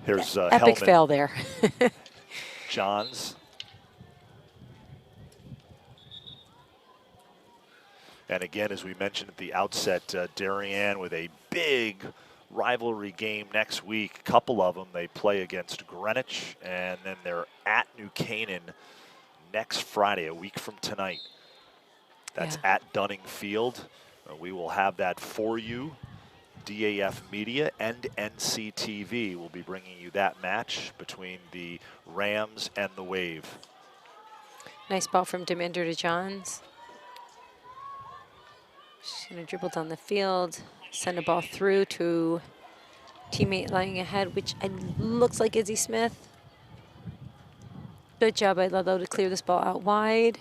Here's epic Hellman. fail there. Johns. And again, as we mentioned at the outset, Darien with a big rivalry game next week. A couple of them. They play against Greenwich, and then they're at New Canaan next Friday, a week from tonight. That's at Dunning Field. We will have that for you. DAF Media and NCTV will be bringing you that match between the Rams and the Wave. Nice ball from Deminder to Johns. She's going to dribble down the field, send a ball through to teammate lying ahead, which looks like Izzy Smith. Good job by Ludlowe to clear this ball out wide.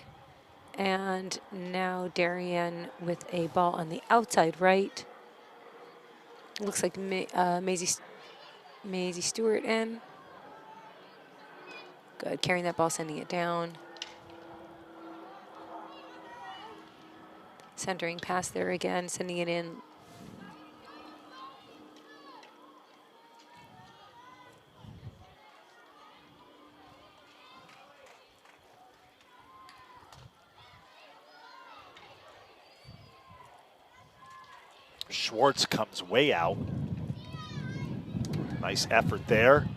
And now Darien with a ball on the outside right. Looks like Maisie Stewart in. Good, carrying that ball, sending it down. Centering pass there again, sending it in. Schwartz comes way out. Nice effort there.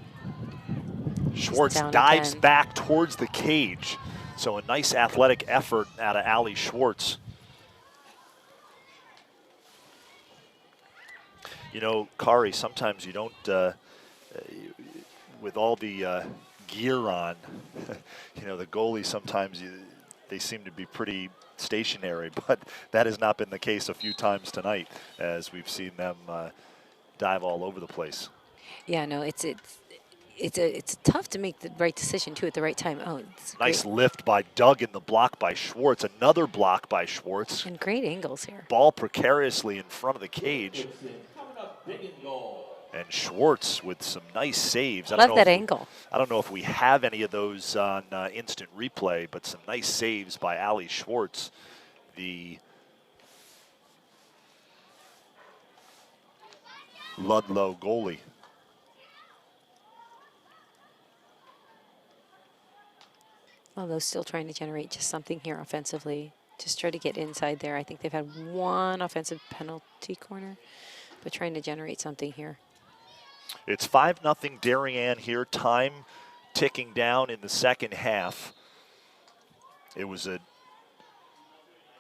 Schwartz dives back towards the cage. So a nice athletic effort out of Allie Schwartz. You know, Kari, sometimes you don't, with all the gear on, you know, the goalies sometimes they seem to be pretty stationary, but that has not been the case a few times tonight as we've seen them dive all over the place. Yeah, no, it's tough to make the right decision too at the right time. Oh, it's nice great. Lift by Doug in the block by Schwartz. Another block by Schwartz. And great angles here. Ball precariously in front of the cage. And Schwartz with some nice saves. Love that angle. I don't know if we have any of those on instant replay, but some nice saves by Allie Schwartz, the Ludlowe goalie. Although still trying to generate just something here offensively. Just try to get inside there. I think they've had one offensive penalty corner, but trying to generate something here. It's 5-0 Darien here. Time ticking down in the second half. It was a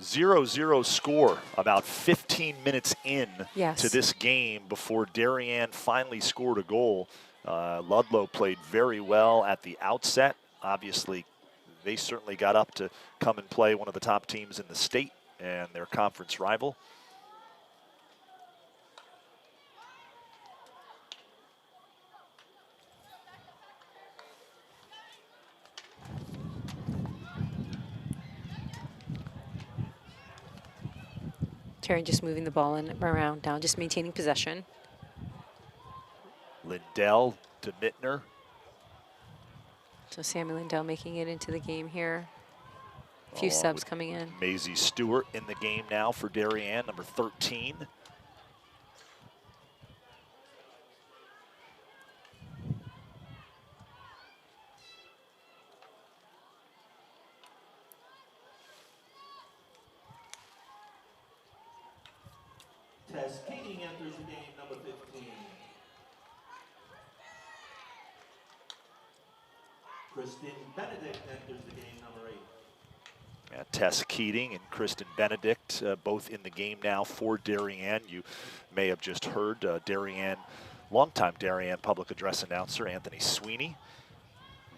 0-0 score about 15 minutes in to this game before Darien finally scored a goal. Ludlowe played very well at the outset. Obviously, they certainly got up to come and play one of the top teams in the state and their conference rival. Darien just moving the ball around now, just maintaining possession. Lindell to Mittner. So Sammy Lindell making it into the game here. A few subs coming in. Maisie Stewart in the game now for Darien, number 13. Tess Keating enters the game, number 15. Kristen Benedict enters the game, number 8. Tess Keating and Kristen Benedict both in the game now for Darien. You may have just heard Darien, longtime Darien public address announcer Anthony Sweeney.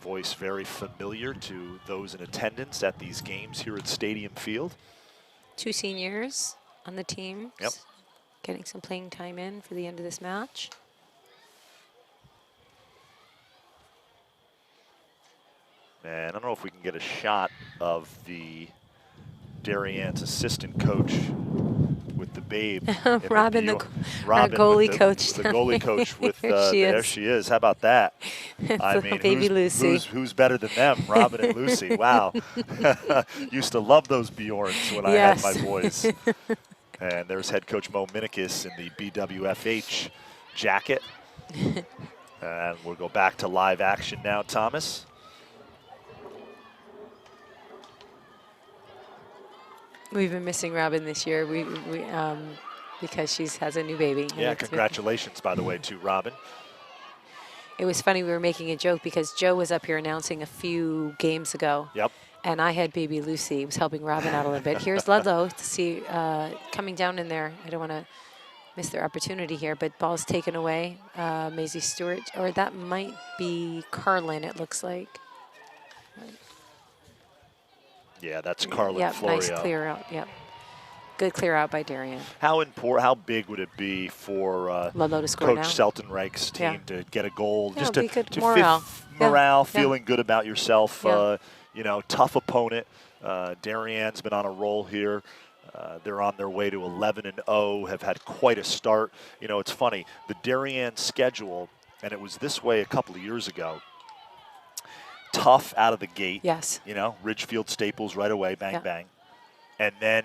Voice very familiar to those in attendance at these games here at Stadium Field. 2 seniors on the team. Yep. Getting some playing time in for the end of this match. And I don't know if we can get a shot of the Darien's assistant coach with the babe. Robin, our goalie coach. The goalie coach with, there she is. How about that? I mean, baby Lucy. Who's better than them? Robin and Lucy. Wow. Used to love those Bjorns when I had my boys. And there's head coach Mo Minikis in the BWFH jacket. And we'll go back to live action now, Thomas. We've been missing Robin this year. Because she has a new baby. Yeah, congratulations, by the way, to Robin. It was funny, we were making a joke because Joe was up here announcing a few games ago. Yep. And I had baby Lucy, was helping Robin out a little bit. Here's Ludlowe to see coming down in there. I don't want to miss their opportunity here, but ball's taken away. Maisie Stewart, or that might be Carlin, it looks like. Yeah, that's Carlin Florio. Nice clear out, yep. Good clear out by Darien. How big would it be for Ludlowe to score Coach now. Seltenreich's team to get a goal? Yeah, just to morale, feeling good about yourself. You know, tough opponent. Darien's been on a roll here. They're on their way to 11-0, have had quite a start. You know, it's funny, the Darien schedule, and it was this way a couple of years ago, tough out of the gate. Yes. You know, Ridgefield Staples right away, bang, bang. And then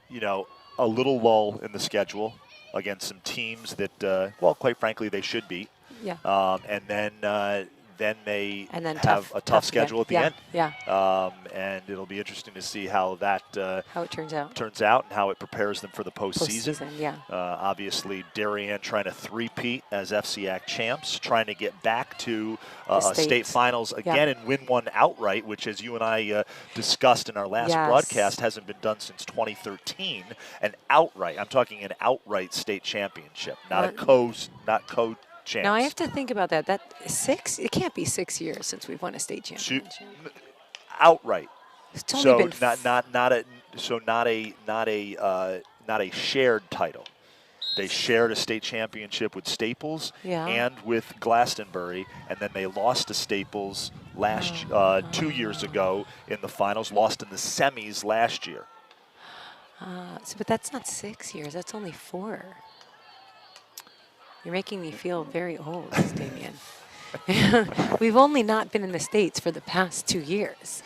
you know, a little lull in the schedule against some teams that, well, quite frankly, they should beat. Yeah. And then they And then have a tough schedule at the end. Yeah. And it'll be interesting to see how that How it turns out. and how it prepares them for the postseason. Yeah. Obviously, Darien trying to three-peat as FCIAC champs, trying to get back to state finals again and win one outright, which, as you and I discussed in our last broadcast, hasn't been done since 2013. An outright, I'm talking an outright state championship, not co-champs. Now I have to think about that. That 6? It can't be 6 years since we've won a state championship. Outright. It's only been not a shared title. They shared a state championship with Staples and with Glastonbury, and then they lost to Staples 2 years ago in the finals. Lost in the semis last year. But that's not 6 years. That's only 4. You're making me feel very old, Damien. We've only not been in the States for the past 2 years.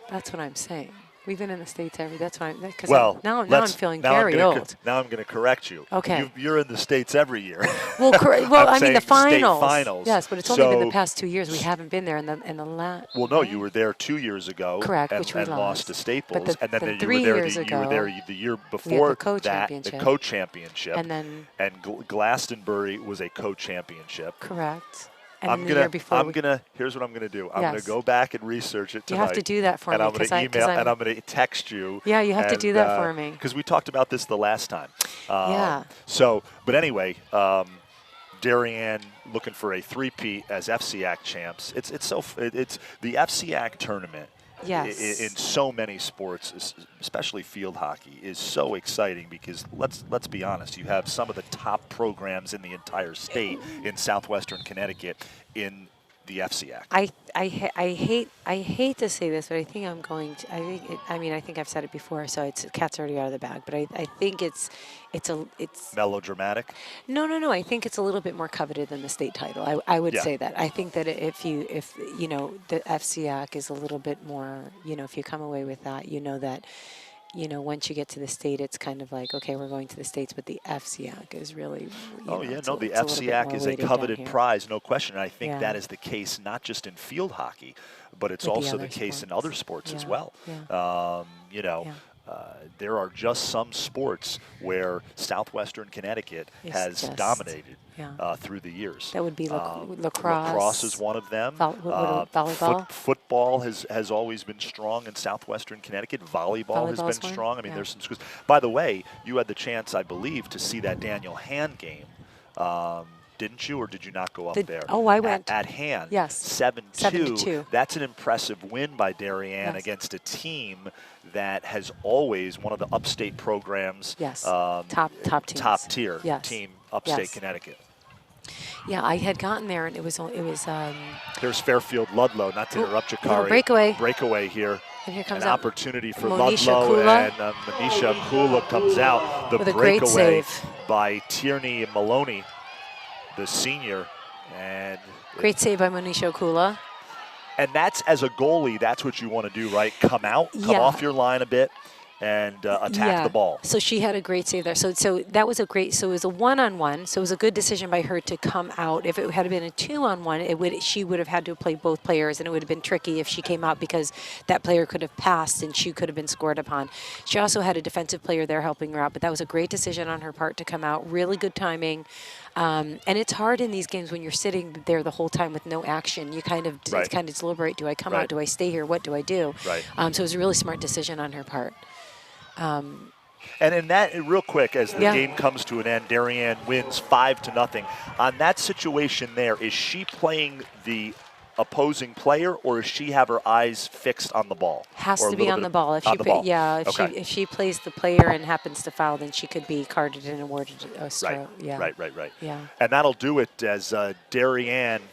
That's what I'm saying. We've been in the States that's why. Well, now I'm feeling very old. Now I'm going to correct you. Okay. You're in the States every year. Well, I mean the finals. State finals. Yes, but it's only been the past 2 years. We haven't been there in the last. Well, no, you were there 2 years ago. Correct, and, which we lost to Staples, but and then 3 years ago, you were there the year before the co-championship. And then Glastonbury was a co-championship. Correct. And Here's what I'm gonna do. I'm gonna go back and research it tonight. You have to do that for me. And I'm gonna email and I'm gonna text you. Yeah, you have to do that for me. Because we talked about this the last time. Yeah. So, but anyway, Darien looking for a three-peat as FCIAC champs. It's the FCIAC tournament. Yes. In so many sports, especially field hockey, is so exciting because let's be honest, you have some of the top programs in the entire state in southwestern Connecticut in the FCIAC. I hate to say this, but I think I'm going to. I think I've said it before, so it's cat's already out of the bag. But I think it's melodramatic. No. I think it's a little bit more coveted than the state title. I would say that. I think that if the FCIAC is a little bit more, if you come away with that, that. Once you get to the state, it's kind of like, okay, we're going to the States, but the FCIAC is really, the FCIAC is a coveted prize, no question. And I think that is the case not just in field hockey, but it's also the case in other sports as well. There are just some sports where southwestern Connecticut has dominated through the years. That would be lacrosse. Lacrosse is one of them. Volleyball. Football has always been strong in southwestern Connecticut. Volleyball has been strong. I mean, there's some schools. By the way, you had the chance, I believe, to see that Daniel Hand game. Didn't you, or did you not go up there? Oh, I went. At Hand. Yes. 7-2. That's an impressive win by Darien against a team that has always one of the upstate programs. Yes. Top teams. Top tier team, upstate Connecticut. Yeah, I had gotten there, and it was. There's Fairfield Ludlowe. Not to interrupt you, Kari. Breakaway here. And here comes an opportunity for Monisha Ludlowe, Kula. and Monisha Kula comes out. The with breakaway by Tierney Maloney, the senior, and great save by Monisha Kula. And that's, as a goalie, that's what you want to do, right? Come off your line a bit and attack the ball. So she had a great save there. So that was so it was a 1-on-1. So it was a good decision by her to come out. If it had been a 2-on-1, she would have had to play both players, and it would have been tricky if she came out because that player could have passed and she could have been scored upon. She also had a defensive player there helping her out, but that was a great decision on her part to come out. Really good timing. And it's hard in these games when you're sitting there the whole time with no action. You kind of deliberate. Do I come out? Do I stay here? What do I do? Right. So it was a really smart decision on her part. And in that, real quick, as the game comes to an end, Darien wins 5-0. On that situation there, is she playing the opposing player, or does she have her eyes fixed on the ball? Has to be on the ball. If she plays the player and happens to foul, then she could be carded and awarded a stroke. Right. Yeah. And that'll do it as Darien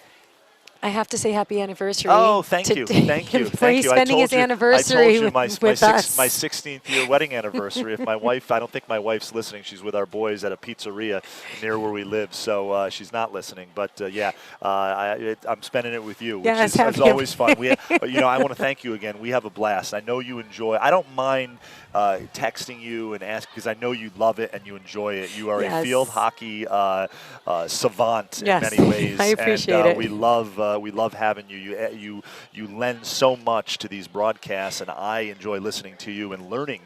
I have to say happy anniversary. Oh, thank you. Thank you. For Thank you. spending his anniversary I told you with us. my 16th year wedding anniversary. If my wife, I don't think my wife's listening. She's with our boys at a pizzeria near where we live, so she's not listening. But yeah, I'm spending it with you, which Yes, is always fun. I want to thank you again. We have a blast. I know you enjoy. I don't mind texting you and ask because I know you love it and you enjoy it. You are a field hockey savant in many ways. I appreciate it. We love having you. You lend so much to these broadcasts, and I enjoy listening to you and learning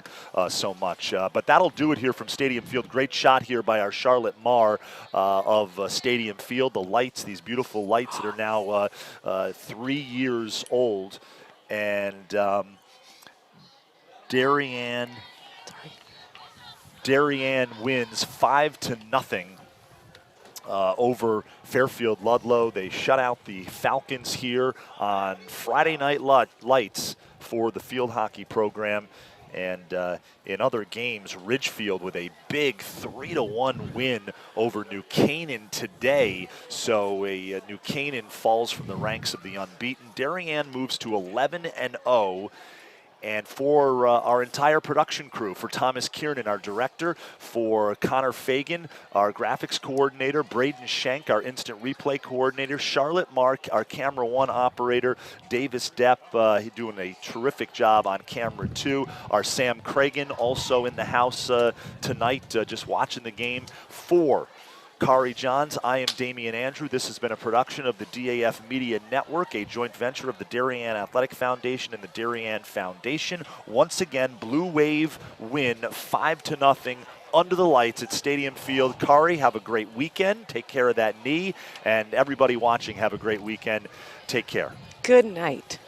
so much. But that'll do it here from Stadium Field. Great shot here by our Charlotte Marr of Stadium Field. The lights, these beautiful lights that are now 3 years old, and Darien wins 5-0 over Fairfield Ludlowe. They shut out the Falcons here on Friday Night Lights for the field hockey program. And in other games, Ridgefield with a big 3-1 win over New Canaan today. So New Canaan falls from the ranks of the unbeaten. Darien moves to 11-0. And for our entire production crew, for Thomas Kiernan, our director, for Connor Fagan, our graphics coordinator, Braden Schenk, our instant replay coordinator, Charlotte Mark, our camera one operator, Davis Depp, he's doing a terrific job on camera 2, our Sam Cragen also in the house tonight, just watching the game. For Kari Johns, I am Damian Andrew. This has been a production of the DAF Media Network, a joint venture of the Darien Athletic Foundation and the Darien Foundation. Once again, Blue Wave win 5-0 under the lights at Stadium Field. Kari, have a great weekend. Take care of that knee. And everybody watching, have a great weekend. Take care. Good night.